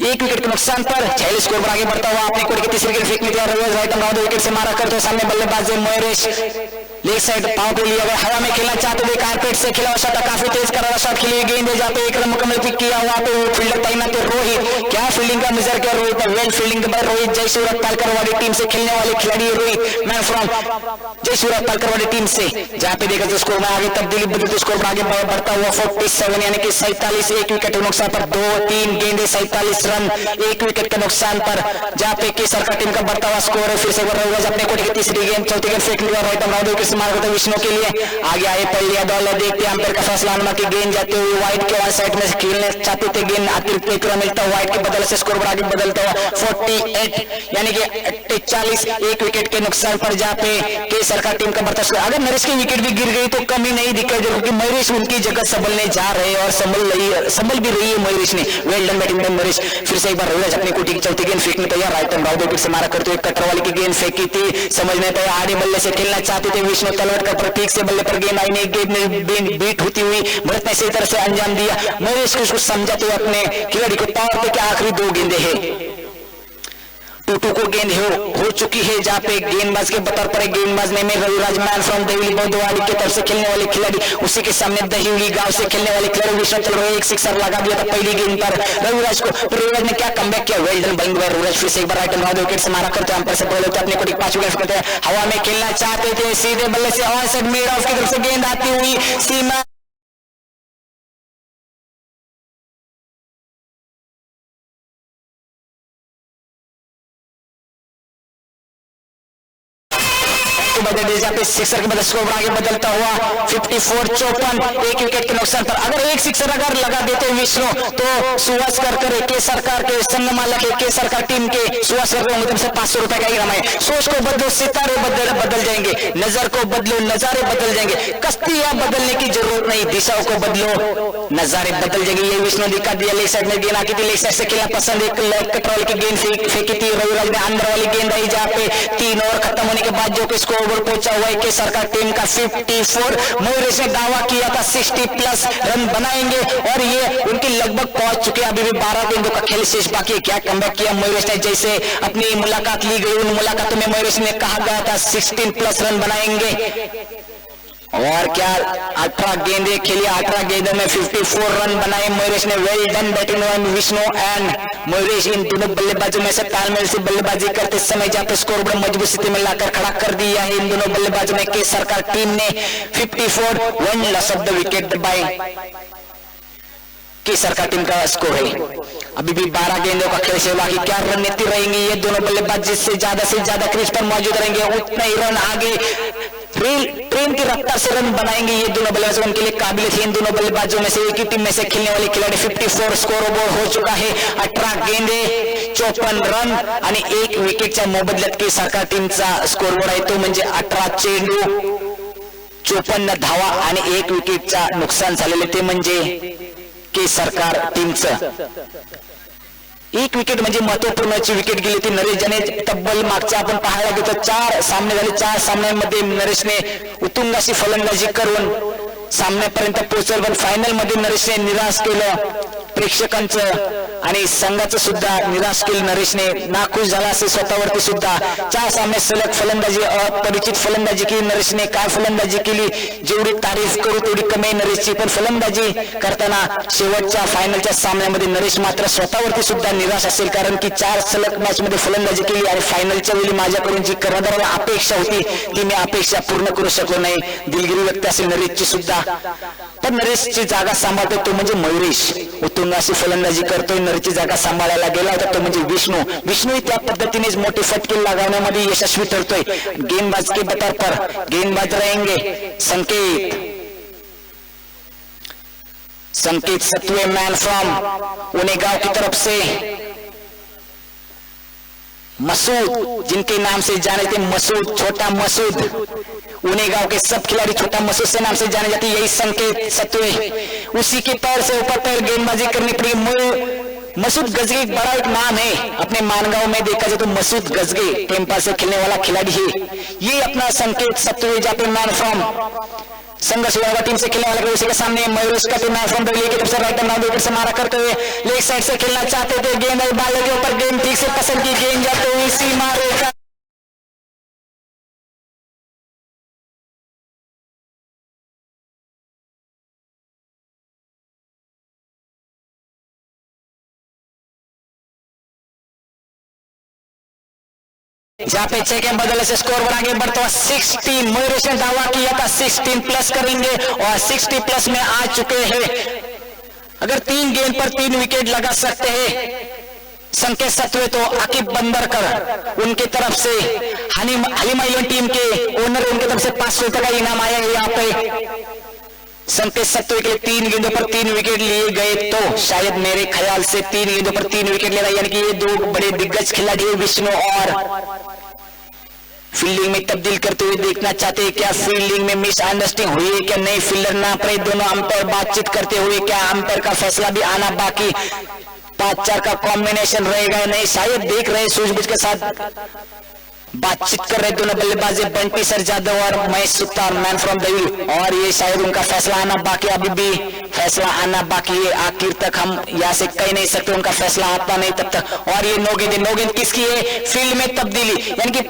1 विकेट के नुकसान पर 46 स्कोर पर आगे बढ़ता हुआ अपनी कोटी की तीसरी विकेट फेंकने तैयार रविराज राइट राउंड विकेट से मारा करते सामने बल्लेबाज महेश लेग साइड पाव पे लिया गया, हवा में खेलना चाहते थे, कारपेट से खेला हुआ शॉट, काफी तेज करा हुआ शॉट खेली गेंद है जहाँ पे 1 रन मुकम्मल पिक किया हुआ पे फील्डर तैनात है रोहित। क्या फील्डिंग का नजर किया रोहित, वेल फील्डिंग के बाद रोहित जय सूरत पालकर वाली टीम से खेलने वाले खिलाड़ी रोहित मैन फ्रॉम जय सूरत पालकर वाली टीम से, जहाँ पे देखा स्कोर में आगे तब्दीली बदलते स्कोर में आगे बढ़ता हुआ 47, यानी कि 47, 1 विकेट के नुकसान पर 2-3 गेंदे 47 रन, 1 विकेट के नुकसान पर, जहाँ पे केसर का टीम का बढ़ता हुआ स्कोर है। फिर से रविराज अपने कोटी की तीसरी गेंद, चौथी गेंद फेंक लिया राइट राउंड विकेट से मार करते विष्णु के लिए आगे आए पहले बॉल देखते हैं अंपायर का फैसला अनुमा की गेंद जाते हुए वाइट के वन साइड में से खेलने चाहते थे, गेंद अतिरिक्त 1 रन मिलता हुआ वाइट के बदल से स्कोर आगे बदलता हुआ 48, यानी कि 48, 1 विकेट के नुकसान पर, जहाँ पे केसर का टीम का बढ़ता स्कोर। अगर नरेश की विकेट भी गिर गई तो कमी नहीं दिखाई दे, क्योंकि महेश उनकी जगह संभलने जा रहे हैं और संभल भी रही है महेश ने। वेल डन बैटिंग में महेश। फिर से एक बार रविराज अपनी कोटी की चौथी गेंद फेंकने तैयार, राइट राउंड विकेट से मारा करते हुए कटर वाली की गेंद फेंकी थी, समझने तैयार आड़े बल्ले से खेलना चाहते थे विष्णु तलवटकर पर ठीक से बल्ले पर गेंद आई नहीं, गेंद में बीट होती हुई भरत ने सही तरह से अंजाम दिया। महेश को समझाते हुए अपने खिलाड़ी को पावर पे के आखिरी 2 गेंदे हैं, 2-2 को गेंद हो चुकी है, जहाँ पे गेंदबाज के बतौर पर गेंदबाज ने में रविराज मैन फ्रॉम दहिवली बौद्धवाड़ी की तरफ से खेलने वाले खिलाड़ी, उसी के सामने दहिवली गांव से खेलने वाले खिलाड़ी विश्व चल रहे 1 सिक्सर लगा दिया था पहली गेंद पर रविराज को। रविराज ने क्या कमबैक किया, well done buying by Raviraj. फिर से एक बार राइट राउंड विकेट से मारा करते हैं, अंपायर से बोले अपने कोटी 5 विकेट करते हैं, हवा में खेलना चाहते थे, सीधे बल्ले से ऑन साइड मिड ऑफ की तरफ से गेंद आती हुई सीमा जहाँ पे सिक्सर के बदले स्कोर आगे बदलता हुआ 54-54, 1 विकेट के नुकसान पर। अगर 1 सिक्सर अगर लगा देते विष्णु तो सुहास करकर के सरकार के संघ मालक के सरकार टीम के सुहास करकर से 500 रुपए का ही इनाम है। सोच को बदलो, सितारे बदल जाएंगे, नजर को बदलो, नजारे बदल जाएंगे, कश्तियां बदलने की जरूरत नहीं, दिशाओं को बदलो, नजारे बदल जाएंगे। ये विष्णु दिखा दिया, लेग साइड में गेंद आती थी, लेग साइड से खेलना पसंद, एक कटर वाली की गेंद फेंकी थी रविराज ने, अंदर वाली गेंद आई जहाँ पे 3 ओवर खत्म होने के बाद जो स्कोर पर पहुंचा हुआ है के सरकार टीम का 54। मयूरेश ने दावा किया था 60+ रन बनाएंगे और ये उनकी लगभग पहुंच चुके हैं। अभी भी 12 गेंदों का खेल शेष बाकी है। क्या कमबैक किया मयूरेश ने, जैसे अपनी मुलाकात ली गई उन मुलाकातों में मयूरेश ने कहा गया था 16+ रन बनाएंगे और क्या 18 गेंदें खेली, 18 गेंदों में 54 रन बनाए मयूरेश ने। Well done batting on Vishnu and Mayuresh. इन दोनों बल्लेबाजों में से तालमेल से बल्लेबाजी करते समय जहां पर स्कोर बोर्ड मजबूत स्थिति में लाकर खड़ा कर दिया है इन दोनों बल्लेबाजों ने के सरकार टीम ने 54 1 loss of the wicket bye की सरकार टीम का स्कोर है। अभी भी 12 गेंदों का खेल से बाकी। क्या रणनीति रहेंगी ये दोनों बल्लेबाज, जिससे ज्यादा क्रीज पर मौजूद रहेंगे उतने ही रन आगे ट्रेन की रफ्तार से रन बनाएंगे ये दोनों बल्लेबाज। उनके लिए काबिल थे इन दोनों बल्लेबाजों में से एक ही टीम में से खेलने वाले खिलाड़ी। 54 स्कोर बोर्ड हो चुका है। 18 गेंदे 54 रन आणि 1 विकेटच्या मोबदल्यात की सरकार टीमचा स्कोर बोर्ड आहे तो म्हणजे 18 चेंडू 54 धावा आणि 1 विकेटचा नुकसान झालेले ते म्हणजे के सरकार टीमचं 1 विकेट म्हणजे महत्वपूर्णची विकेट गेली ती नरेश ज्याने तब्बल मागच्या आपण पाहायला गेलो 4 सामने झाले। 4 सामन्यांमध्ये नरेशने उत्तुंग अशी फलंदाजी करून सामन्यापर्यंत पोहोचल, पण फायनल मध्ये नरेशने निराश केलं प्रेक्षकांचं आणि संघाचं सुद्धा निराश केलं नरेशने। नाखुश झाला असे स्वतःवरती सुद्धा। 4 सामने सलग फलंदाजी अपरिचित फलंदाजी केली नरेशने। काय फलंदाजी केली, जेवढी तारीफ करू तेवढी कमी आहे नरेशची, पण फलंदाजी करताना शेवटच्या फायनलच्या सामन्यामध्ये नरेश मात्र स्वतःवरती सुद्धा निराश असेल, कारण की 4 सलग मॅच मध्ये फलंदाजी केली आणि फायनलच्या वेळी माझ्याकडून जी करदाराला अपेक्षा होती ती मी अपेक्षा पूर्ण करू शकलो नाही। दिलगिरी व्यक्त असेल नरेशची सुद्धा, पण नरेशची जागा सांभाळतोय तो म्हणजे मयूरेश। उत्तुंग अशी फलंदाजी करतोय, नरेशची जागा सांभाळायला गेला होता तो म्हणजे विष्णू त्या पद्धतीनेच मोठे फटके लगावण्यामध्ये यशस्वी ठरतोय। गेंदबाज के बतर पर गेंदबाज रहेंगे संकेत सत्वे मैन फ्रॉम उनेगांव की तरफ से मसूद, जिनके नाम से जाने थे मसूद, छोटा मसूद। उनेगांव के सब खिलाड़ी छोटा मसूद से नाम से जाने जाते, यही संकेत सत्वे। उसी के पैर से ऊपर पैर गेंदबाजी करनी पड़ी। मसूद गजगे एक बड़ा एक नाम है अपने मानगांव में, देखा जाए तो मसूद गजगे टेम्पा से खेलने वाला खिलाड़ी है ये अपना संकेत सत्वे। जाते मैन फ्रॉम संघर्ष टीम से खेलने वाले उसी के सामने मयूरेश का टीम फ्रॉम दिल्ली की तरफ से राइट हैंड विकेट से मारा करते हुए लेग साइड से खेलना चाहते थे। गेंद बालों के ऊपर गेंद ठीक से पसंद की, गेंद जाते हुए सीमा रेखा जहाँ पे 6 के बदले से स्कोर बना के बढ़ता हुआ 16। मयूरेश ने दावा किया था 16+ करेंगे और 60+ में आ चुके हैं। अगर 3 गेंद पर 3 विकेट लगा सकते हैं संकेत सत्वे तो आकिब बंदरकर उनकी तरफ से हलीमा इलेवन टीम के ओनर उनकी तरफ से 500 रुपए का इनाम आया है। यहाँ पे संकेत सत्वे के 3 गेंदों पर 3 विकेट लिए गए तो शायद मेरे ख्याल से 3 गेंदों पर 3 विकेट लेना, यानी कि ये 2 बड़े दिग्गज खिलाड़ी विष्णु और फील्डिंग में तब्दील करते हुए देखना चाहते हैं। क्या फील्डिंग में मिसअंडरस्टैंडिंग हुई है क्या नहीं, फील्डर ना पड़े, दोनों अंपायर बातचीत करते हुए क्या अंपायर का फैसला भी आना बाकी, 5-4 का कॉम्बिनेशन रहेगा नहीं, शायद देख रहे सूझबूझ के साथ बातचीत कर रहे दोनों बल्लेबाज बंटी सर जादव और महेश सुतार मैन फ्रॉम दिल्ली, और ये शायद उनका फैसला आना बाकी, अभी भी फैसला आना बाकी है। आखिर तक हम यहाँ से कह नहीं सकते उनका फैसला आता नहीं तब तक। और ये 9 गेंद किसकी है, फील्ड में तब्दीली, यानी कि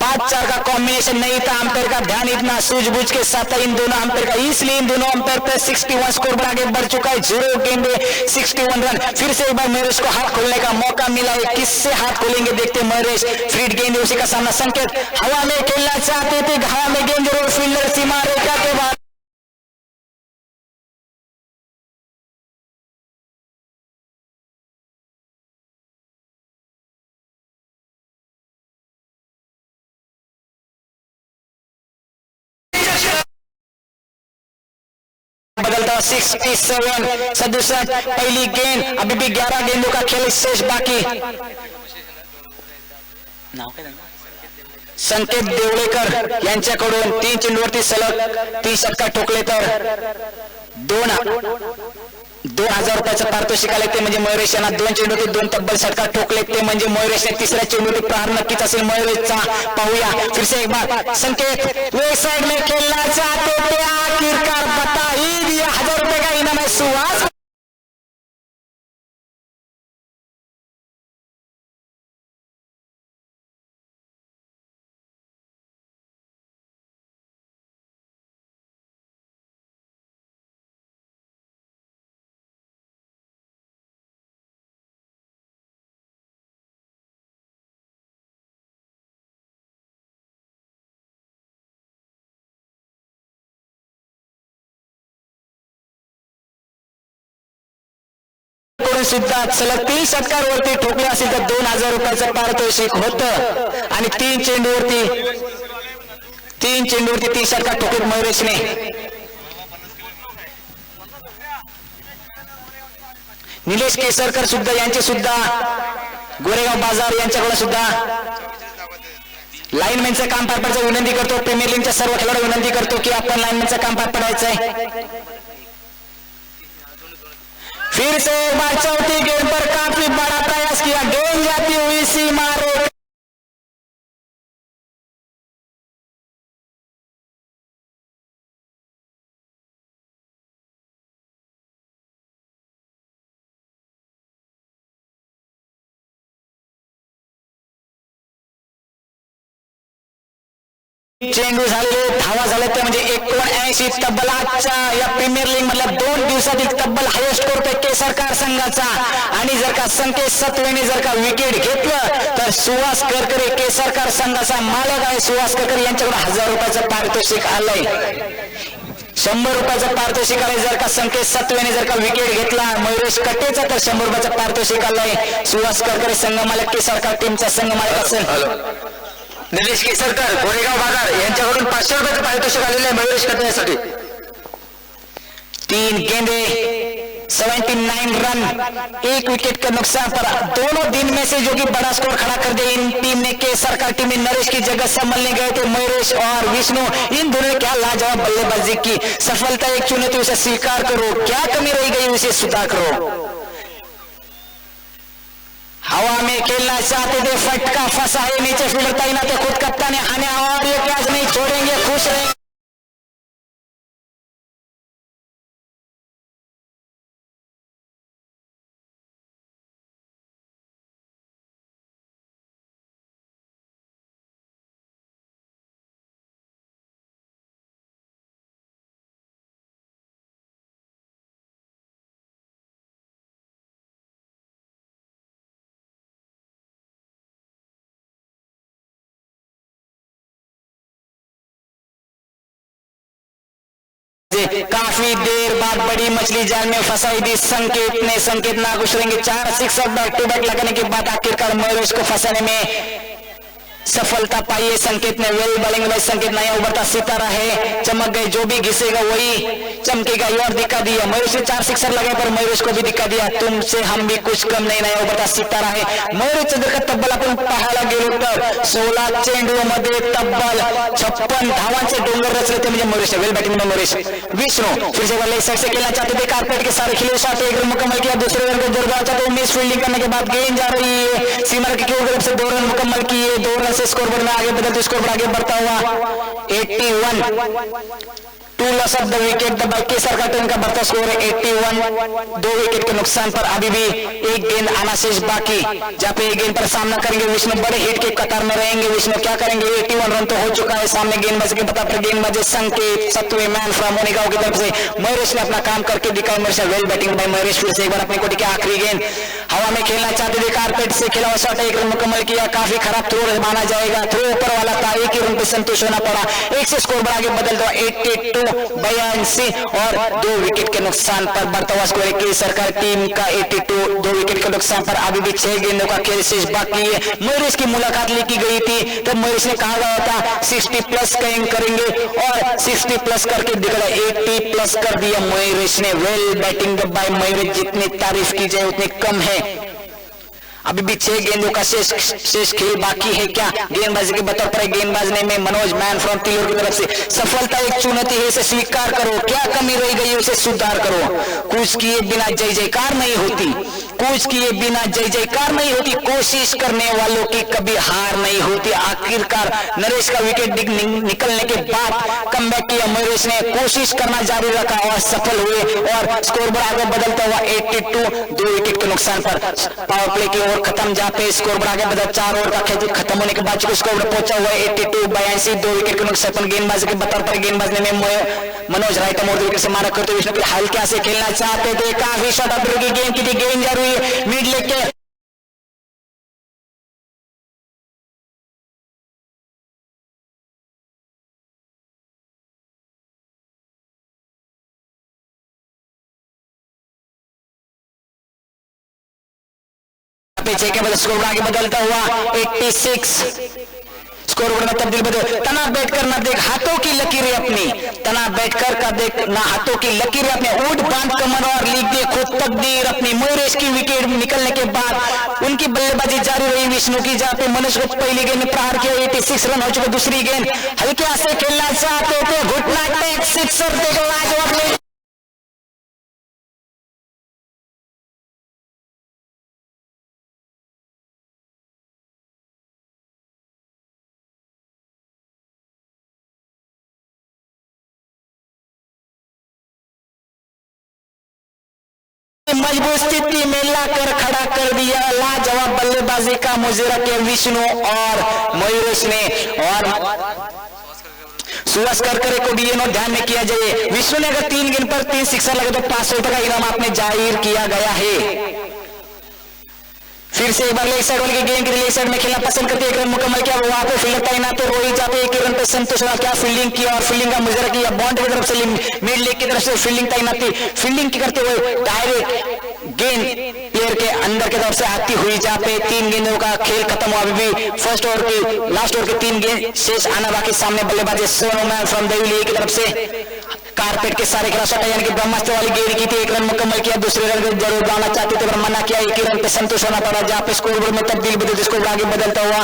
5-4 का कॉम्बिनेशन नहीं था। अंपायर का ध्यान इतना सूझबूझ के साथ था इन दोनों अंपायर का, इसलिए इन दोनों अंपायर पर 61 स्कोर बना के बढ़ चुका है। 0 गेंदे 61 रन। फिर से एक बार मयूरेश को हाथ खोलने का मौका मिला है, किससे हाथ खोलेंगे देखते मयूरेश। फ्रीड गेंद उसी का सामना, संकेत हवा में खेलना चाहते थे, हवा में गेंद जरूर, फील्डर सीमा रेखा के बाद बदलता 67 67 पहली गेंद। अभी भी 11 गेंदों का खेल शेष बाकी। संकेत देवळेकर यांच्याकडून 3 चेंडूवरती सलग 3 षटकार ठोकले तर 2 2000 रुपयाचं पारितोषिक आले ते म्हणजे मयुरेश यांना 2 चेंडूवरती 2 तब्बल षटकार ठोकले ते म्हणजे मयुरेशने तिसऱ्या चेंडूवरती प्रहार नक्कीच असेल मयुरेशचा. पाहूया फिर से एक बार संकेत वे साइड में खेलना चाहते थे आखिरकार बता ही दिया. 1000 रुपये का इनाम है सुहास. सुद्धा सलग 3 षटकांवरती ठोकले असेल तर 2000 रुपयाचं पारितोषिक होतं. आणि 3 चेंडूवरती 3 षटकार ठोकले मयुरेशने. निलेश केसरकर सुद्धा यांचे सुद्धा गोरेगाव बाजार यांच्याकडे सुद्धा लाईनमॅनचं काम पार पाडायचं विनंती करतो. प्रीमियर लीगच्या सर्व खेळाडू विनंती करतो की आपण लाईनमॅनचं काम पार पाडायचंय. फिर से एक बार चौथी गेंद पर काफी बड़ा प्रयास किया. गेंद जाती हुई सीमा रेखा चेंडू झाले धावा झाले तर म्हणजे 79 तब्बल आजच्या या प्रीमियर लीग मधल्या 2 दिवसातील तब्बल हायेस्ट स्कोर पैकी सरकार संघाचा. आणि जर का संकेत सत्वेने जर का विकेट घेतलं तर सुहास करकरे केसरकार संघाचा मालक आहे. सुहास करकरे यांच्याकडून 1000 रुपयाचं पारितोषिक आलंय. 100 रुपयाचं पारितोषिक आलंय. जर का संकेत सत्वेने जर का विकेट घेतला मयुरेश कटेचा तर 100 रुपयाचं पारितोषिक आलंय. सुहास करकरे संघ मालक केसरकार टीमचा संघ मालक असेल. निलेश केसरकर गोरेगाव बाजार यांच्याकडून 500 रुपयाचं पारितोषिक आलेलं आहे मयुरेश कटण्यासाठी. 3 गेंदे 79 रन 1 विकेट का नुकसान पर दोनों दिन में से जो कि बड़ा स्कोर खड़ा कर दिया इन टीम ने केसरकार टीम में नरेश की जगह संभालने गए थे मयुरेश और विष्णु. इन दोनों ने क्या लाजवाब बल्लेबाजी की. सफलता एक चुनौती उसे स्वीकार करो. क्या कमी रही गई उसे सुधार करो. हवा में खेलना चाहते थे फटका फंसा है नीचे फील्डर तैनात है खुद कप्तान है आने और ये कैच नहीं छोड़ेंगे खुश रहेंगे. काफी देर बाद बड़ी मछली जाल में फंसाई थी संकेत ना गुजरेंगे. 4 सिक्सर बैक टू बैक लगाने के बाद आखिरकार मयुरेश को फंसाने में सफलता पाई है संकेत ने. वेल बॉलिंग में संकेत नया उभरता सितारा है. चमक गए जो भी घिसेगा वही चमकेगा ये और दिखा दिया. मयुरेश ने 4 सिक्सर लगे पर मयुरेश को भी दिखा दिया तुमसे हम भी कुछ कम नहीं. नया उभरता सितारा है. मयुरेश जर का तब्बल आपण पाहायला गेलो तर 16 चेंडूमध्ये तब्बल 56 धावांचे डोंगर रचले ते म्हणजे मयुरेश. वेल बैटिंग में मयुरेश. विष्णु फिर से वाले साइड से खेलना चाहते थे कारपेट के सारे खिले साथ एक रन मुकम्मल किया. दूसरे रन को जोरदार चाहते मिस फील्डिंग करने के बाद गेंद जा रही है सीमा की तरफ से 2 रन मुकम्मल किए. 2 रन से स्कोर बोर्ड में आगे बदलते स्कोर पर आगे बढ़ता हुआ 81 2 loss of the wicket the बाकी सरकार टीम का बढ़ता स्कोर है 81. 2 विकेट के नुकसान पर अभी भी एक गेंद आना शेष बाकी. जहाँ पे एक गेंद पर सामना करेंगे विष्णु बड़े हिट के कतार में रहेंगे. विष्णु क्या करेंगे. 81 रन तो हो चुका है. सामने गेंदबाजी के बता पर गेंदबाजी संकेत सत्वे मैन फ्रॉम मोनिगांव की तरफ से मयुरेश ने अपना काम करके दिखाया. Mayuresh well batting bye Mayuresh. फिर से एक बार अपनी कोटी की आखिरी गेंद हवा में खेलना चाहते थे कारपेट से खेला हुआ 1 रन मुकम्मल किया. काफी खराब थ्रो माना जाएगा. थ्रो ऊपर वाला था 1 रन पे संतुष्ट होना पड़ा. 1 से स्कोर बढ़ा के बदल दो 82 और 2 विकेट के नुकसान पर बढ़ता हुआ स्कोर की सरकार टीम का 82. 2 विकेट के नुकसान पर अभी भी 6 गेंदों का खेल शेष बाकी है. मयुरेश की मुलाकात लेकी गई थी तब मयुरेश ने कहा गया था 60 प्लस करेंगे और 60 प्लस करके दिखा 80 प्लस कर दिया मयुरेश ने. Well batting bye Mayuresh. जितनी तारीफ की जाए उतनी कम है. अभी भी 6 गेंदों का शेष खेल बाकी है क्या? गेंदबाजी के बतौर पर गेंदबाजने में मनोज मैन फ्रॉम तिलोर की तरफ से सफलता एक चुनौती है, इसे स्वीकार करो। क्या कमी रह गई उसे सुधार करो। कुछ किए बिना जय जयकार नहीं होती, कुछ किए बिना जय जयकार नहीं होती, कोशिश करने वालों की कभी हार नहीं होती। आखिरकार नरेश का विकेट निकलने के बाद कमबैक किया मयूरेश ने, कोशिश करना जारी रखा और सफल हुए और स्कोर बोर्ड आगे बदलता हुआ 82, 2 विकेट के नुकसान पर पावर प्ले की ओर खत्म, जहां पे स्कोर बोर्ड आगे बदल 4 ओवर का खेल खत्म होने के बाद स्कोर बोर्ड पहुंचा हुआ 82, 82, 2 विकेट के नुकसान पर गेंदबाजी के बतौर पर गेंदबाजने में मनोज राइट मोड़ विकेट से मारा करते हुए विष्णु हल्का से खेलना चाहते थे, काफी शॉट अप की गेंद की थी, गेंद जा रही है मिड लेग के पीछे के बदले स्कोर आगे बदलता हुआ 86, स्कोर बोर्ड में तब्दील बदल। तना बैठकर ना देख हाथों की लकीरें अपनी, तना बैठकर का देख ना हाथों की लकीरें अपने, ऊंट बांध कमर और लीग दे खुद तकदीर अपनी। मयूरेश की विकेट निकलने के बाद उनकी बल्लेबाजी जारी रही विष्णु की, जहां पे मनुष्य को पहली गेंद में प्रहार किया, 86 रन हो चुके। दूसरी गेंद हल्के से खेलना चाहते थे, घुटना टेक सिक्सर देखो लाजवाब मजबूत स्थिति में लाकर खड़ा कर दिया, लाजवाब बल्लेबाजी का मुजरा किया विष्णु और मयूरेश ने। और सुभाष करकरे को भी ये नोट ध्यान में किया जाए, विष्णु ने अगर 3 गेंद पर 3 सिक्सर लगे तो 500 रुपए का इनाम आपने जाहिर किया गया है। फिर से एक बार लेग साइड वाली गेंद के लेग साइड में खेलना पसंद करते, एक रन मुकम्मल किया, वहां पे फील्डर तैनात है रोहित, जाते एक रन पे संतोष रहा, क्या फील्डिंग किया और फील्डिंग का मुजरा किया। बॉन्ड की तरफ से मिड लेग की तरफ से फील्डिंग तैनाती, फील्डिंग करते हुए डायरेक्ट गेंद प्लेयर के अंदर की तरफ से आती हुई, जहां पे 3 गेंदों का खेल खत्म हुआ। अभी भी फर्स्ट ओवर की लास्ट ओवर के 3 गेंद शेष आना बाकी। सामने बल्लेबाजी सोनू मैन फ्रॉम देवली की तरफ से कारपेट के सारे क्रॉस यानी कि ब्रह्मास्त्र वाली गेंद की थी, 1 रन मुकम्मल किया। दूसरे रन जरूर डालना चाहते थे पर मना किया, 1 रन पे संतोष होना पड़ा, जहां पे स्कोर बोर्ड में तब्दील बदल स्कोर आगे बदलता हुआ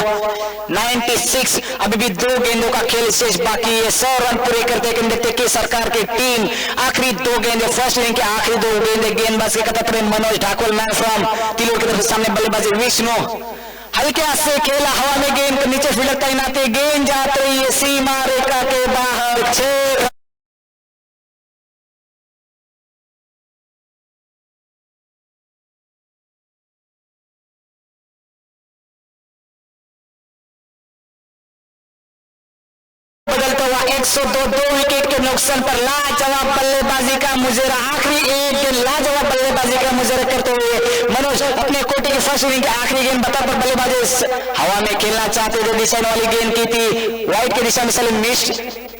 96। अभी भी 2 गेंदों का खेल शेष बाकी है, 100 रन पूरे करते देखते कि सरकार की टीम आखिरी 2 गेंदे फर्स्ट इनिंग के आखिरी 2 गेंदे गेंदबाज के कतर मनोज ठाकुर मैन फ्रॉम तिलोर की तरफ सामने बल्लेबाजी विष्णु हल्के से खेला, हवा में गेंद के नीचे फील्डर तैनात, गेंद जाती रही है सीमा रेखा के बाहर। 6बदलता हुआ 102, 2 विकेट के नुकसान पर लाजवाब बल्लेबाजी का मुजरा, आखिरी एक गेंद लाजवाब बल्लेबाजी का मुजरा करते हुए मनोज अपने कोटे की फर्स्ट इनिंग की आखिरी गेंद बता पर बल्लेबाजी हवा में खेलना चाहते थे, दिशा वाली गेंद की थी, वाइट की दिशा में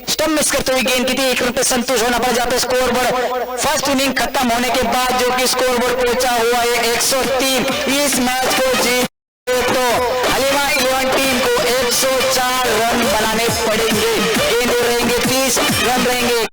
स्टंप मिस करते हुए गेंद की थी, 1 रन पे संतोष होना पड़ जाता है। स्कोर बोर्ड फर्स्ट इनिंग खत्म होने के बाद जो कि स्कोर बोर्ड पहुंचा हुआ है 103। इस मैच को जीत तो हलीमा 11 टीम को 104 रन बनाने पड़ेंगे, गेंद रहेंगे 30 रन रहेंगे।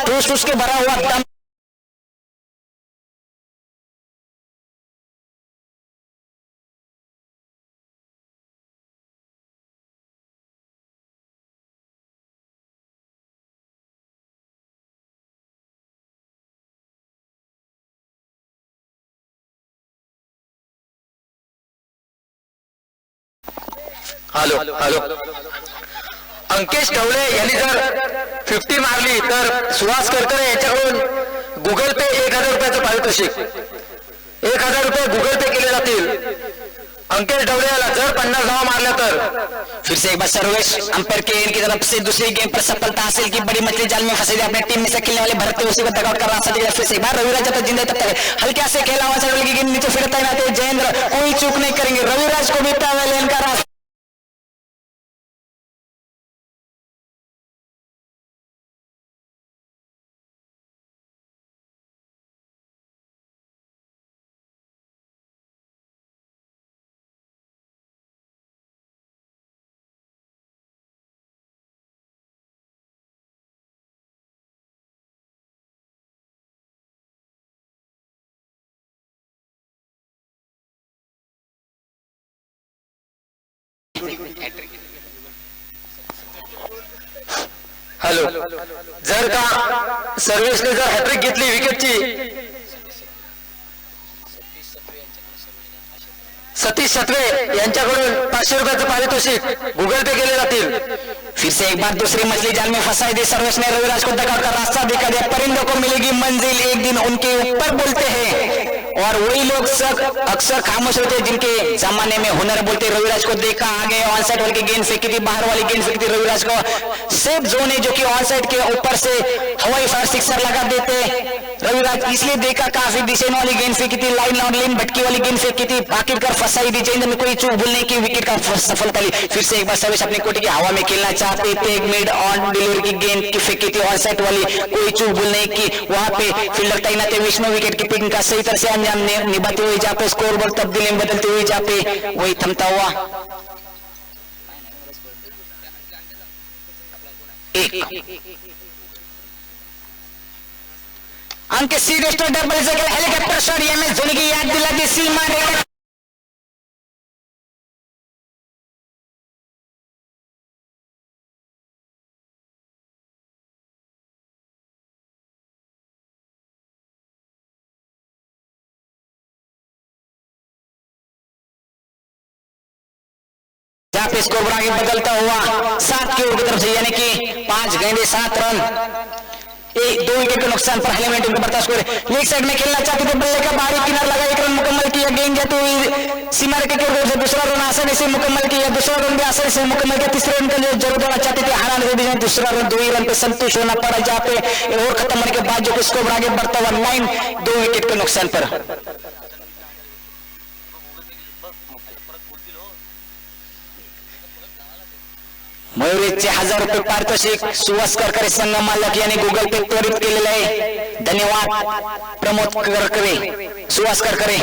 ठूस ठूस के भरा हुआ दम हॅलो हॅलो अंकेश ढवळे यांनी जर 50 मारली तर सुहास करकरे यांच्याकडून गुगल पे 1000 रुपयाचं पारितोषिक 1000 रुपये गुगल पे केले जातील अंकेश ढवळे याला जर 50 धावा मारल्या तर फिर से एक बार सर्वेश अंपायर के एंड की तरफ से दूसरी गेम पर सफलता हासिल की बड़ी मछली जाल में फंसे थे अपने टीम में से खेलने वाले भरत उसी को डगआउट कर रहा था फिर से एक बार रविराज जब तक जिंदा तब तक हल्के से खेला हुआ सर्वेल की गेंद नीचे फिर तैनात है जयेंद्र कोई चूक नहीं करेंगे रविराज को भी पवेलियन का रास्ता हॅलो जर का सर्व्हिसने जर हॅट्रिक घेतली विकेटची सतीश सत्वे यांच्याकडून 500 रुपयाचं पारितोषिक गुगल पे केले जातील फिर से एक बार दूसरी मछली जाल में फंसाई दी सर्वेश ने रविराज को डगआउट का रास्ता दिखा दिया परिंदों को मिलेगी मंजिल एक दिन उनके ऊपर बोलते हैं और वही लोग अक्सर खामोश होते हैं जिनके जमाने में हुनर बोलते रविराज को देखा आगे ऑन साइड वाली गेंद फेंकी थी बाहर वाली गेंद फेंकी थी रविराज को सेफ जोन है जो कि ऑन साइड के ऊपर से हवाई फायर सिक्सर लगा देते रविराज इसलिए देखा काफी डिसेन वाली गेंद फेंकी थी लाइन भटकी वाली गेंद फेंकी थी आखिरकार फंसाई दी जयेंद्र में कोई चूक भूलने की विकेट का सफलता ली फिर से एक बार सर्वेश अपनी कोटी की हवा में खेलना चाहते थे एक मिड ऑन डिलीवरी की गेंद की फेंकी थी ऑन साइड वाली कोई चूक भूलने की वहां पे फील्डर तैनात है विष्णु विकेट कीपिंग का सही तरह से अंजाम निभाते हुए जहाँ पे स्कोर बोर्ड तब्दीली में बदलते हुए जहाँ पे वही थमता हुआ अंक सीधे डबल से हेलीकॉप्टर शॉट एमएस धोनी की याद दिलाती सीमा रेखा जहाँ पे स्कोर आगे बदलता हुआ 7 की ओर की तरफ से यानी कि 5 गेंदे 7 रन 2 विकेट के नुकसान पर हेलीमेंट उनका बढ़ता स्कोर लेग साइड में खेलना चाहते थे बल्ले का बाहरी किनारा लगा 1 रन मुकम्मल किया गेंद जाते हुए सीमा रेखा की ओर से दूसरा रन आसानी से मुकम्मल किया दूसरा रन भी आसानी से मुकम्मल किया तीसरे रन के लिए जरूर होना चाहते थे हाराने के बीच में दूसरा रन 2 ही रन पे संतुष्ट होना पड़ा जहाँ पे ओवर खत्म होने के बाद जो स्कोर आगे बढ़ता हुआ 9 2 विकेट के नुकसान पर मयुरीचे 1000 रुपये पारितोषिक सुहास करकरे संघ मालक यांनी गुगल पे त्वरित केलेले आहे धन्यवाद प्रमोद करकरे सुहास करकरे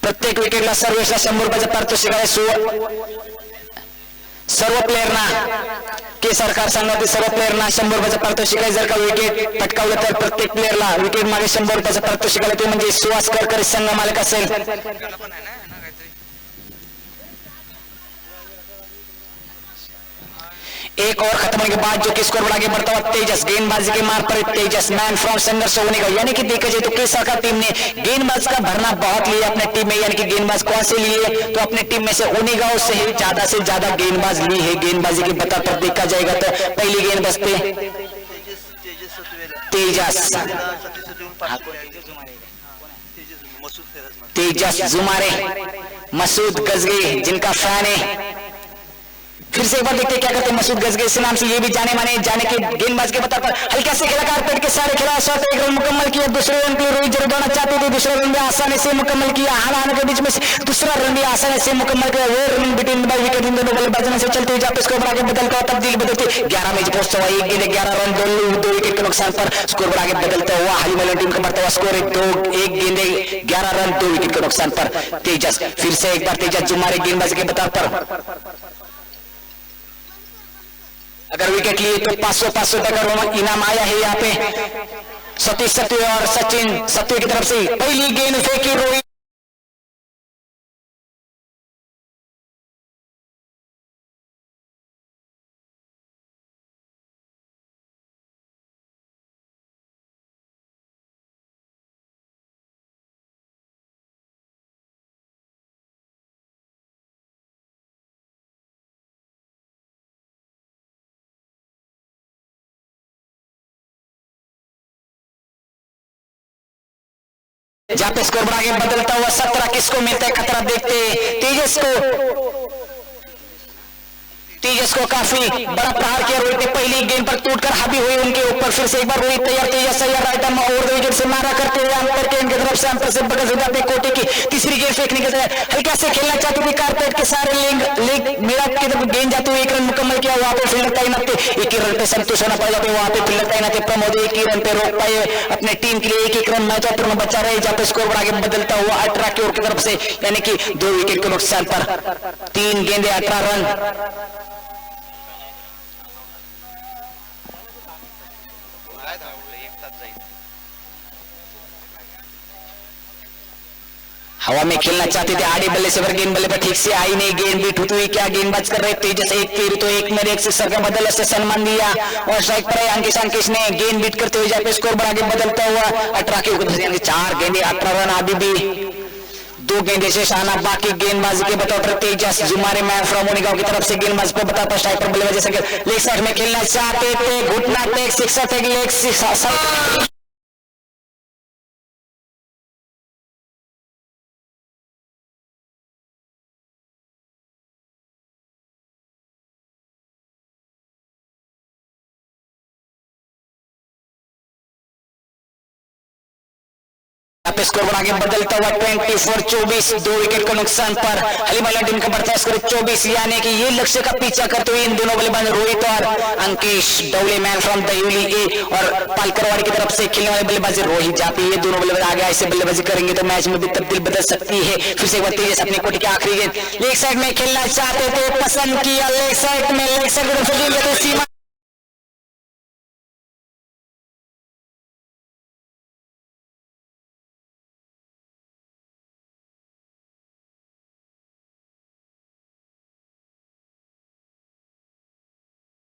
प्रत्येक विकेटला सर्वेशला 100 रुपयाचं पारितोषिक आहे सर्व प्लेयरना के सरकार संघातील सर्व प्लेयरना 100 रुपयाचं पारितोषिक आहे जर का विकेट पटकावलं तर प्रत्येक प्लेयरला विकेट मागे 100 रुपयाचं पारितोषिक आहे ते म्हणजे सुहास करकरे संघ मालक असेल एक और खत्म होने के बाद जो कि स्कोर आगे बढ़ता हुआ तेजस गेंदबाजी के मार पर तेजस मैन फ्रॉम संघर्ष होने का यानी कि देखा जाए तो केसर का टीम ने गेंदबाज का भरना बहुत लिया अपने टीम में यानी कि गेंदबाज कौन से लिए तो अपने टीम में से उनिगांव से ही ज्यादा गेंदबाज ली है गेंदबाजी के बता पर देखा जाएगा तो पहली गेंदबाज पे तेजस जुमारे मसूद गजगे जिनका फैन है फिर से एक बार देखते क्या करते हैं मसूद गजगे इस नाम से ये भी जाने के गेंदबाज के बता पर हल्का से खेला कारपेट के सारे खिलाड़ शॉट 1 रन मुकम्मल किया दूसरे रन के लिए रोहित जरूर दौड़ना चाहते थे दूसरा रन भी आसानी से मुकम्मल किया हालांकि के बीच में से दूसरा रन भी आसानी से मुकम्मल किया वो रन बिटवीन बाय विकेट इन दोनों बल्लेबाजों से चलते हुए जाते स्कोर आगे बदलता हुआ तब्दील बदलते 11 मैच पहुंचता हुआ 1 गेंद 11 रन 2 विकेट के नुकसान पर स्कोर आगे बदलता हुआ हलीमल टीम का बढ़ता हुआ स्कोर 1 गेंद 11 रन 2 विकेट के नुकसान पर तेजस फिर से एक बार तेजस जुमारे गेंदबाजी के बता पर अगर विकेट लिए तो 500 का इनाम आया है यहाँ पे। सतीश सत्वे और सचिन सत्वे की तरफ से पहली गेंद फेंकी रोहित। जहां पे स्कोर आगे बदलता हुआ 17 किसको मिलता है खतरा देखते तेजस को काफी बड़ा प्रहार किया रोहित ने पहली गेंद पर टूटकर हावी हुए उनके ऊपर। फिर से एक बार रोहित तैयार Tejas right arm over the wicket से मारा करते हुए अंतर के इनकी तरफ से अंतर से बगल से जाते कोटे की तीसरी गेंद फेंकने के लिए हल्का से खेलना चाहते थे कारपेट के सारे लेग मेरा की तरफ गेंद जाते हुए 1 रन मुकम्मल किया। वहां पे फील्डर तैनात थे, 1 ही रन पे संतोष होना पड़ जाते। वहां पे फील्डर तैनात थे प्रमोद 1 ही रन पे रोक पाए अपने टीम के लिए 1 रन महत्वपूर्ण बचा रहे। जहां पे स्कोर आगे बदलता हुआ 18 की ओर की तरफ से यानी कि 2 विकेट के नुकसान पर 3 गेंदे 18 रन। हवा में खेलना चाहते थे आड़े बल्ले से गेंद बल्ले पर ठीक से आई नहीं, गेंद बीट हुई। क्या गेंदबाज कर रहे तेजस, एक तीर तो एक मेरे एक सिक्सर का बदल से सम्मान दिया और स्ट्राइक पर अंकिश ने गेंद बीट करते हुए जाके स्कोर बढ़ा के बदलता हुआ 18 के ऊपर 4 गेंदे 18 रन। अभी भी 2 गेंदे से शाना बाकी गेंदबाजी के बताओ पर तेजस जुमारे मैन फ्रॉम मोनिगांव की तरफ से गेंदबाज को बताता स्ट्राइक पर बल्लेबाजी से लेग साइड में खेलना चाहते थे, घुटना टेक सिक्सर टेक लेग स्कोर बना के बदलता हुआ 24-24 2 विकेट के नुकसान पर हलीमाला टीम का बढ़ता स्कोर 24 यानी कि ये लक्ष्य का पीछा करते हुए इन दोनों बल्लेबाज रोहित और अंकिश डबले मैन फ्रॉम दयूली ए और पालकरवाड़ी की तरफ से खेलने वाले बल्लेबाजी रोहित जाते ये दोनों बल्लेबाज आगे ऐसे बल्लेबाजी करेंगे तो मैच में भी तब्दील बदल सकती है। फिर से एक बार तेजस अपनी कोटी की आखिरी गेंद लेग साइड में खेलना चाहते थे, पसंद किया लेग साइड में सीमा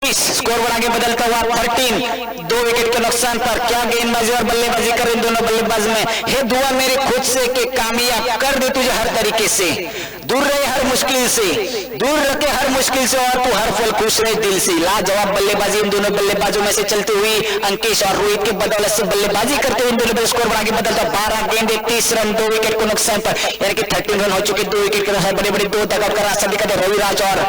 स्कोर बढ़ा के बदलता हुआ 13 2 विकेट के नुकसान पर। क्या गेंदबाजी और बल्लेबाजी कर इन दोनों बल्लेबाज में हे दुआ मेरे खुद से कि कामयाब कर दे तुझे हर तरीके से, दूर रहे हर मुश्किल से, दूर रखे हर मुश्किल से और तू हर पल खुश रहे दिल से। लाजवाब बल्लेबाजी इन दोनों बल्लेबाजों में से चलती हुई अंकिश और रोहित की बदौलत से बल्लेबाजी करते हुए इन दोनों स्कोर बढ़ा के बदलता 12 गेंदे 30 रन 2 विकेट के नुकसान पर यानी कि 13 रन हो चुके 2 विकेट के नुकसान। बड़े बड़े 2 दगाव का रास्ता दिखाते रविराज और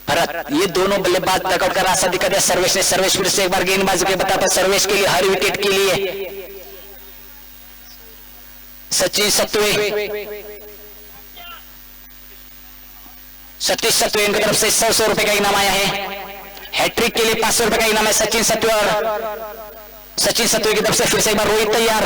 भरत, ये दोनों बल्लेबाज डगआउट का रास्ता दिखाते हैं। सर्वेश ने सर्वेश फिर से एक बार गेंदबाजी के बताता सर्वेश के लिए हर विकेट के लिए सचिन सत्वे सतीश सत्वे की तरफ से 100 रुपए का इनाम आया है। हैट्रिक के लिए 500 रुपए का इनाम है सचिन सत्वे और सचिन सत्वे की तरफ से फिर से एक बार रोहित तैयार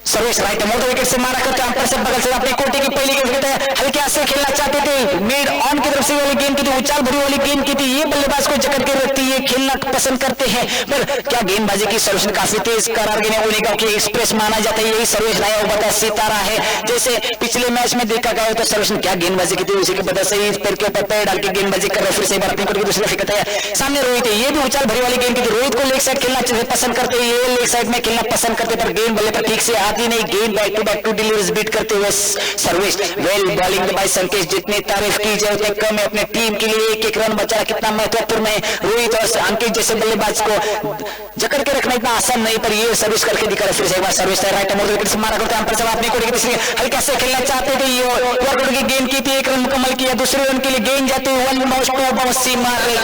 सर्वेश राइट मोटर विकेट से मारा करते अंपायर से बगल से अपनी कोटी की पहली गेंद हल्के हाथ से खेलना चाहते थे, मिड ऑन की तरफ से वाली गेंद की थी, उछाल भरी वाली गेंद की थी। ये बल्लेबाज को जकड़ के रखती है, खेलना पसंद करते हैं पर क्या गेंदबाजी की सोल्यूशन काफी तेज करार गेंद उड़ेगांव की एक्सप्रेस माना जाता है। यही सर्वेश राय और बता सितारा है जैसे पिछले मैच में देखा गया तो सर्वेश क्या गेंदबाजी की थी उसी की वजह से इस पैर के ऊपर पैर डाल के गेंदबाजी कर रहे फिर से अपनी कोटी की दूसरी फेंकता है। सामने रोहित है, ये भी उछाल भरी वाली गेंद की थी। रोहित को लेग साइड खेलना पसंद करते हैं, ये लेग साइड में खेलना पसंद करते पर गेंद बल्ले पर ठीक से आती नहीं। गेंद बैक टू डिलीवरीज बीट करते हुए Sarvesh well bowling bye Sankesh, जितनी तारीफ की जाए उतने कम है। अपने टीम के लिए 1 रन बचाना कितना महत्वपूर्ण है। रोहित और अंकित जैसे बल्लेबाज को जकड़ के रखना इतना आसान नहीं पर ये सर्विस करके दिखा रहे। फिर से एक बार सर्विस राइट विकेट से मारा करते हैं अपनी कोटी की हल्का से खेलना चाहते थे, गेंद की थी 1 रन मुकम्मल किया। दूसरे रन के लिए गेंद जाती हुई 1 बाउंस 2 बाउंस सी मार रहे।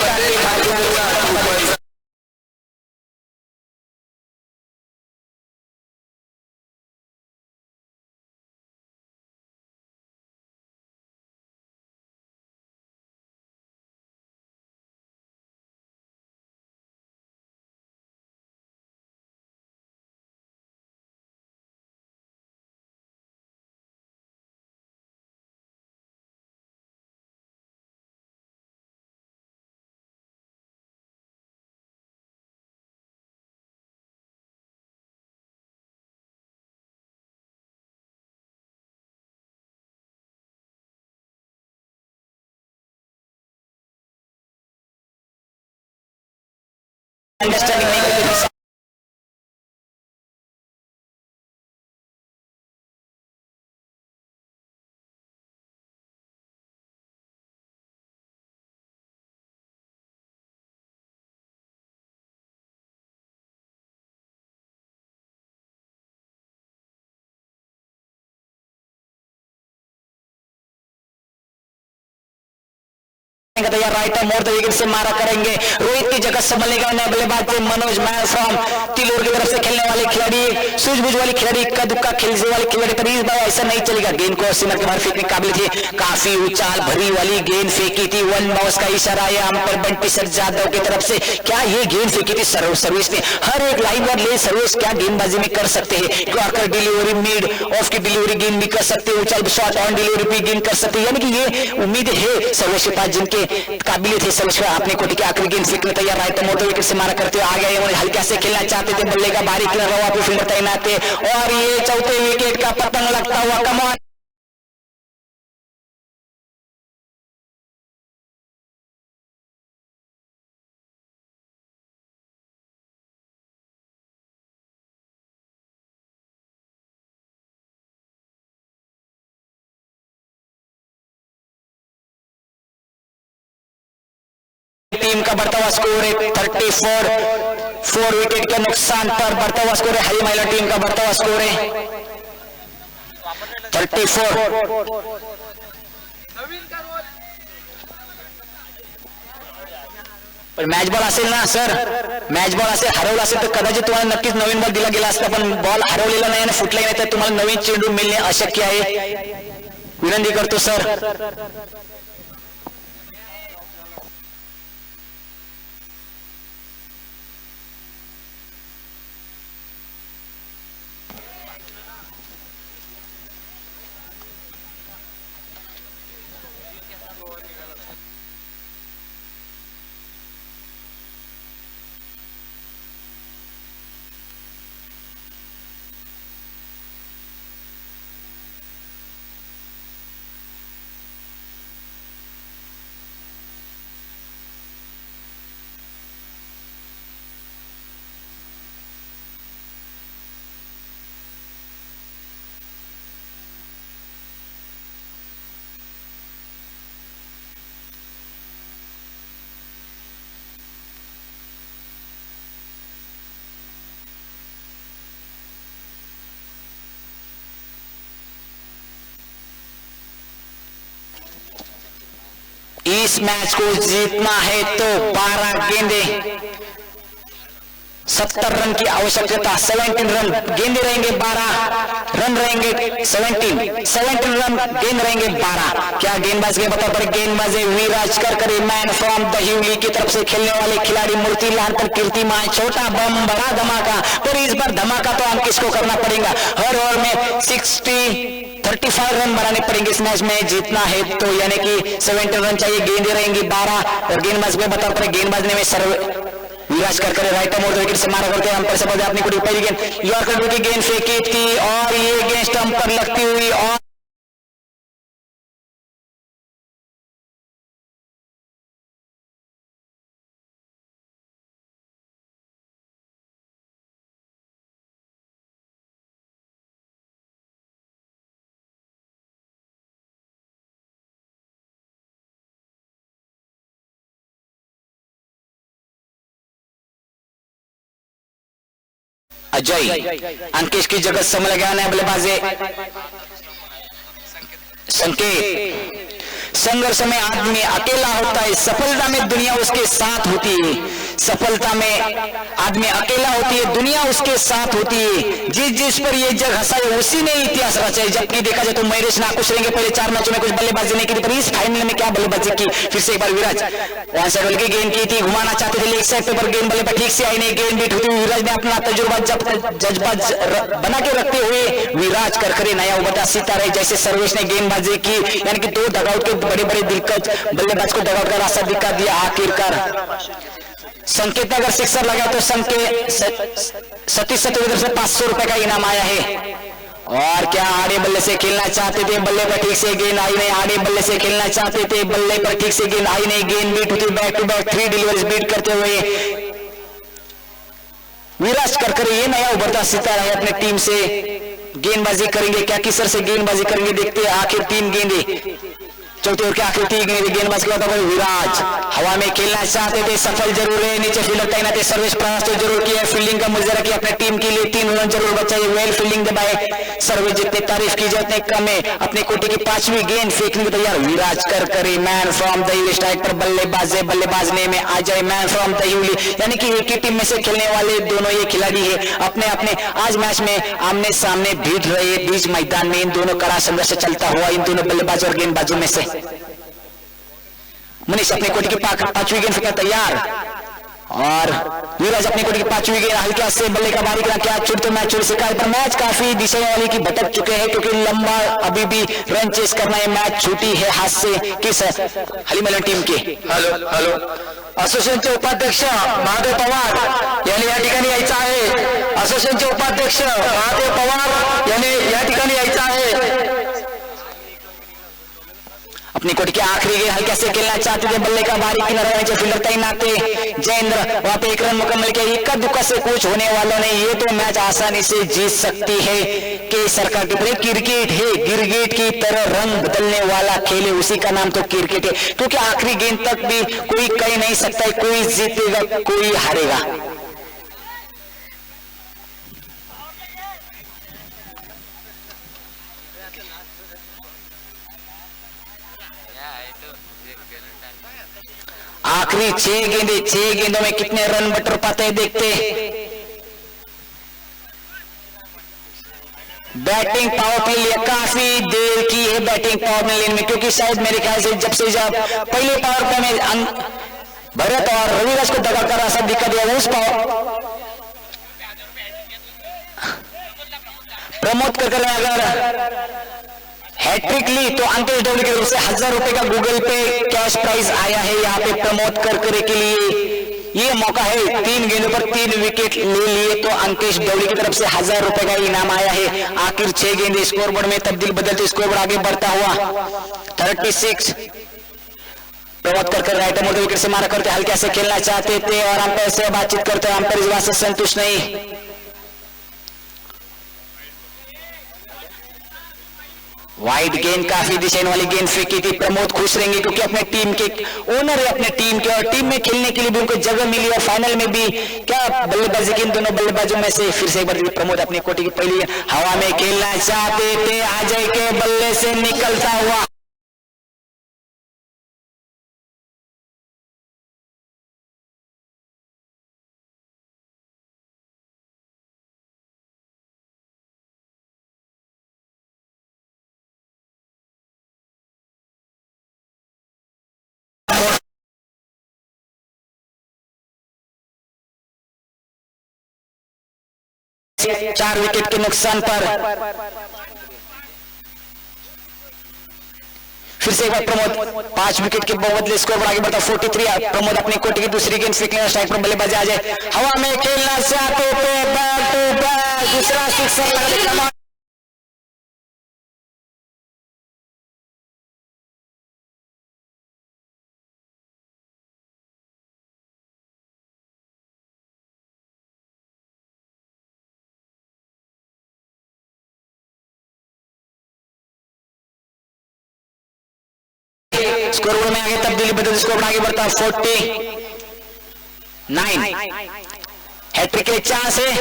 अंडरस्टैंडिंग नहीं करते। तैयार राइट मोड़ तो विकेट से मारा करेंगे। रोहित की जगह संभलने का नया बल्लेबाज मनोज मैन फ्रॉम तिलोर की तरफ से खेलने वाले खिलाड़ी, सूझबूझ वाली खिलाड़ी, इक्का दुक्का खेलने वाले खिलाड़ी, पर इस बार ऐसा नहीं चलेगा। गेंद को सीमा के बाहर फेंकने काबिल थी, काफी उछाल भरी वाली गेंद फेंकी थी। वन बाउंस का इशारा है अंपायर बंटी सर जादव की तरफ से। क्या ये गेंद फेंकी थी सर्विस ने? हर एक लाइन और ले सर्विस क्या गेंदबाजी में कर सकते हैं। क्रॉकर डिलीवरी, मिड ऑफ की डिलीवरी गेंद भी कर सकते हैं, उछाल शॉट ऑन डिलीवरी भी गेंद कर सकते हैं। यानी कि ये उम्मीद है सर्विस के पास जिनके काबिलियत है। सर्विस अपने कोटि की आखिरी गेंद फेंकने तैयार, राइट मोटर विकेट से मारा करते हुए आ गए। हल्का से खेलना चाहते थे, बल्ले का बारीक रवा पे फील्डर तैनात थे और ये चौथे विकेट का पतंग लगता हुआ कमान। टीम का बढ़ता हुआ स्कोर है 34, 4 विकेट के नुकसान पर बढ़ता हुआ स्कोर है। हरी महिला टीम का बढ़ता हुआ स्कोर है 34। पण मॅच बॉल असेल ना सर, मॅच बॉल असेल, हरवला असेल तर कदाचित तुम्हाला नक्कीच नवीन बॉल दिला गेला असता, पण बॉल हरवलेला नाही आणि फुटला नाही तर तुम्हाला नवीन चेंडू मिळणे अशक्य आहे। विनंती करतो सर। इस मैच को जीतना है तो 12 गेंदें, 70 रन की आवश्यकता। 17 रन गेंदे रहेंगे, 12 रन रहेंगे। 17 रन गेंद रहेंगे 12। क्या गेंदबाज के बता पर गेंदबाज विराज करकरे मैन फ्रॉम दहिवली की तरफ से खेलने वाले खिलाड़ी मूर्तिलाल पर कीर्तिमान, छोटा बम बड़ा धमाका। पर इस बार धमाका तो हम किसको करना पड़ेगा? हर ओवर में 35 रन बनाने पड़ेंगे इस मैच में जीतना है तो, यानी कि 17 रन चाहिए। गेंदे रहेंगी 12 और गेंदबाज के बता पर गेंदबाज ने सर्व विराज करके राइट मोड़ विकेट से मारा करते हैं। अंपायर से बोलते अपनी को पहली गेंद यॉर्कर की गेंद फेंकी थी और ये गेंद स्टंप पर लगती हुई और अजय अंकेश की जगह संभल गया नया बल्लेबाज संकेत। संघर्ष में आदमी अकेला होता है, सफलता में दुनिया उसके साथ होती है। सफलता में आदमी अकेला होती है, दुनिया उसके साथ होती है। जिस पर ये जग हंसाए उसी ने इतिहास रचा है। जबकि देखा जाए तो महेश नाकुश रहेंगे, पहले 4 मैचों में कुछ बल्लेबाजी नहीं की थी, पर इस फाइनल में क्या बल्लेबाजी की। फिर से एक बार विराज वन साइड की गेंद की थी, घुमाना चाहते थे लेग साइड पर गेंद बल्ले पर ठीक से आई नहीं, गेंद बीट होती। विराज ने अपना तजुर्बा जज्बा बना के रखते हुए विराज करकरे नया उभरता सितारा जैसे सर्वेश ने गेंदबाजी की, यानी कि 2 डगआउट के बड़े बड़े दिलकश बल्लेबाज को डगआउट का रास्ता दिखा दिया आखिरकार। संकेत ने अगर सिक्सर लगा तो सतीश सतोवेदर से 500 रुपए का इनाम आया है। और क्या आड़े बल्ले से खेलना चाहते थे, बल्ले पर ठीक से गेंद आई नहीं। आड़े बल्ले से खेलना चाहते थे, बल्ले पर ठीक से गेंद आई नहीं, गेंद बीट होती। Back to back 3 deliveries beat करते हुए विराज करकर ये नया उभरता सितारा है, अपने टीम से गेंदबाजी करेंगे क्या, किसर से गेंदबाजी करेंगे, देखते हैं आखिर 3 गेंदे, चौथे ओवर के आखिर 3 गेंदे गेंदबाज के बाद विराज हवा में खेलना चाहते थे, सफल जरूर है, नीचे फील्डर तैनात है, सर्विस प्रयास तो जरूर किया, फील्डिंग का मुजरा किया अपने टीम के लिए, 3 रन जरूर बचाए, वेल फील्डिंग दबाए, सर्विस जितने तारीफ की जाए उतने कम है, अपने कोटे की 5वीं गेंद फेंकने को तैयार, विराज कर करे मैन फ्रॉम द स्ट्राइक पर बल्लेबाज है, बल्लेबाज ने में आ जाए मैन फ्रॉम द यानी कि एक ही टीम में से खेलने वाले दोनों ये खिलाड़ी है, अपने अपने आज मैच में आमने सामने भिड़ रहे बीच मैदान में, इन दोनों कड़ा संघर्ष चलता हुआ इन दोनों बल्लेबाज और गेंदबाजों में से मनीष अपने कोट की 5वीं गेंद फेंकना तैयार, और युवराज अपने कोट की 5वीं गेंद हल्का से बल्ले का बारी करा, क्या छूट तो मैच छोड़ सका, पर मैच काफी दिशा वाली की भटक चुके हैं क्योंकि लंबा अभी भी रन चेस करना है, मैच छूटी है हाथ से किस हलीमलन टीम के। हॅलो असोसिएशनचे उपाध्यक्ष महादेव पवार यांनी या ठिकाणी यायचं आहे, असोसिएशनचे उपाध्यक्ष महादेव पवार यांनी या ठिकाणी यायचं आहे। अपनी कोट के आखिरी गेंद हल्का से खेलना चाहते थे, बल्ले का बारी किनारे नीचे फील्डर तैनात थे जयेंद्र, वहां पे 1 रन मुकम्मल किया, इक्का दुक्का से कुछ होने वालों ने ये तो मैच आसानी से जीत सकती है कि सरकार की तरह क्रिकेट है, गिरगिट की तरह रंग बदलने वाला खेल है, उसी का नाम तो क्रिकेट है, क्योंकि आखिरी गेंद तक भी कोई कह नहीं सकता है कोई जीतेगा कोई हारेगा। आखिरी 6 गेंदे, 6 गेंदों में कितने रन बटर पाते हैं देखते। बैटिंग पावर प्ले लिए काफी देर की है बैटिंग पावर प्ले लेने में, क्योंकि शायद मेरे ख्याल से जब पहले पावर प्ले में भरत और रविराज को दगा कर रहा सब दिक्कत है, उस प्रमोद कर अगर हैट्रिक ली तो अंकेश डोली की तरफ से 1000 रुपए का गूगल पे कैश प्राइज आया है यहाँ पे प्रमोद करकरे के लिए, ये मौका है, 3 गेंदों पर 3 विकेट ले लिए तो अंकेश डोली की तरफ से 1000 रुपए का इनाम आया है। आखिर 6 गेंदे स्कोरबोर्ड में तब्दील बदलते स्कोरबोर्ड आगे बढ़ता हुआ 36 प्रमोद करकर राइट मोड़ विकेट से मारा करते, हल्के से खेलना चाहते थे और अंपायर से बातचीत करते, अंपायर इस बात से संतुष्ट नहीं। वाइड गेंद काफी दिशा वाली गेंद फेंकी थी, प्रमोद खुश रहेंगे क्योंकि अपने टीम के ओनर है, अपने टीम के और टीम में खेलने के लिए भी उनको जगह मिली और फाइनल में भी क्या बल्लेबाजी की इन दोनों बल्लेबाजों में से फिर से एक बार प्रमोद अपनी कोटी की पहली हवा में खेलना चाहते थे, अजय के बल्ले से निकलता हुआ चार विकेट के नुकसान पर फिर से एक बार प्रमोद 5 विकेट के बदले स्कोर आगे बढ़ता 43। प्रमोद अपनी कोटी की दूसरी गेंद फेंकने स्ट्राइक पर बल्लेबाजी आ जाए, हवा में खेलना चाहते थे, बैक टू बैक दूसरा सिक्सर लगाने स्कोरबोर्ड में आगे तब्दीली बदल स्कोर आगे बढ़ता 49। हैट्रिक के चांस है,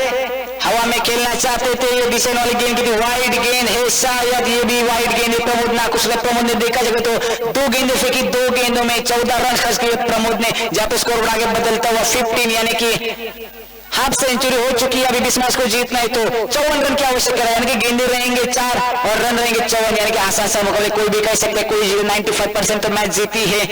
हवा में खेलना चाहते थे, ये दिशा वाली गेंद की थी, वाइड गेंद है, शायद ये भी वाइड गेंद है। प्रमोद ना कुछ प्रमोद ने देखा जगह तो 2 गेंदें फेंकी, 2 गेंदों में 14 रन खर्च किए प्रमोद ने, जहां पे स्कोर आगे बदलता हुआ 15 यानी कि हाफ सेंचुरी हो चुकी है। अभी इस मैच को जीतना है तो 54 रन की आवश्यकता है, यानी कि गेंदे रहेंगे 4 और रन रहेंगे 54, यानी कि आसान सा मुकाबले कोई भी कह सकते कोई 95% तो मैच जीती है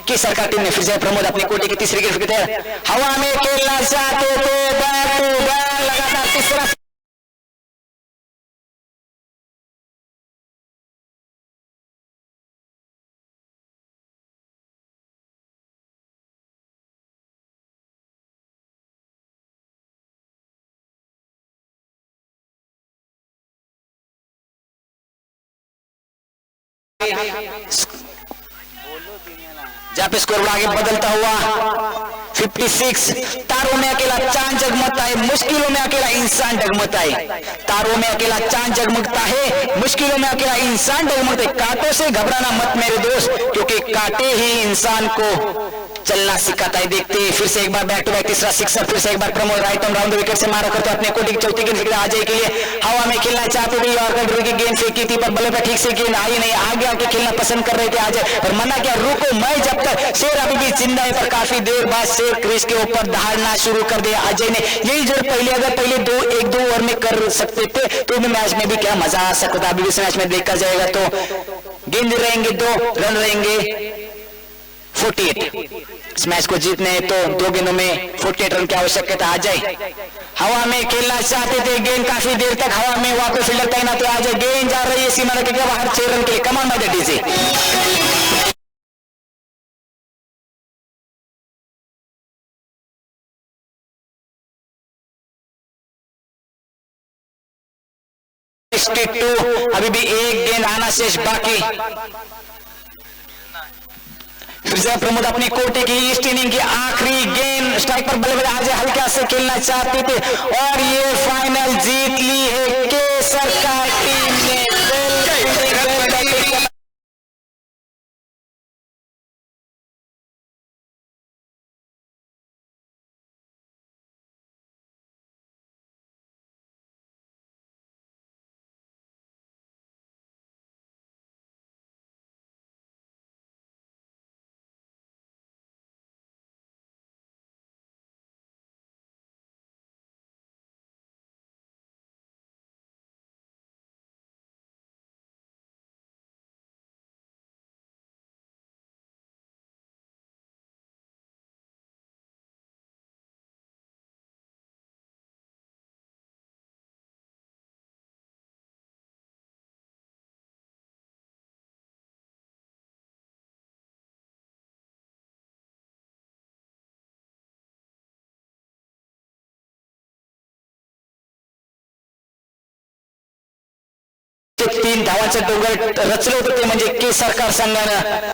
कि सरकार टीम ने। फिर से प्रमोद अपनी कोटी की तीसरी गेंद फेंकते हैं, हवा में खेलना चाहते तो बैक टू बैक लगातार तीसरा जहां पे स्कोर आगे बदलता हुआ 56 तारों में अकेला चांद जगमगता है, मुश्किलों में अकेला इंसान डगमगता है। तारों में अकेला चांद जगमगता है, मुश्किलों में अकेला इंसान डगमगता है। कांटों से घबराना मत मेरे दोस्त, क्योंकि कांटे ही इंसान को चलना सिखाता है। देखते हैं फिर से एक बार बैक टू बैक तीसरा सिक्सर, फिर से एक बार Pramod right on round the wicket से मारा करते अपने कोटी की चौथी गेंद आ जाए के लिए हवा में खेलना चाहते थे। यॉर्कर की गेंद फेंकी थी पर बल्ले पर ठीक से गेंद आई नहीं, आगे आके खेलना पसंद कर रहे थे अजय, पर मना किया रुको मैं जब तक। शेर अभी भी जिंदा है पर काफी देर बाद शेर क्रीज के ऊपर दहाड़ना शुरू कर दिया अजय ने। यही जो पहले अगर पहले एक दो ओवर में कर सकते थे तो भी मैच में भी क्या मजा आ सकता था। अभी भी इस मैच में देखा जाएगा तो गेंद रहेंगे 2 रन रहेंगे 48। इस मैच को जीतने तो 2 गेंदों में 48 रन की आवश्यकता आ जाए। हवा में खेलना चाहते थे, गेंद काफी देर तक हवा में, वहां पे फील्डर तैनात तो आ जाए, गेंद जा रही है सीमा के बाहर 6 रन के लिए। कमान बाय द डीजे। अभी भी एक गेंद आना शेष बाकी। फिर से प्रमोद अपनी कोटे की ईस्ट इनिंग की आखिरी गेंद स्ट्राइक पर बल्लेबाज आज हल्का से खेलना चाहते थे और ये फाइनल जीत ली है केसर का टीम ने। तीन धावांचं डोंगर रचलं होतं ते म्हणजे केसरकर संघानं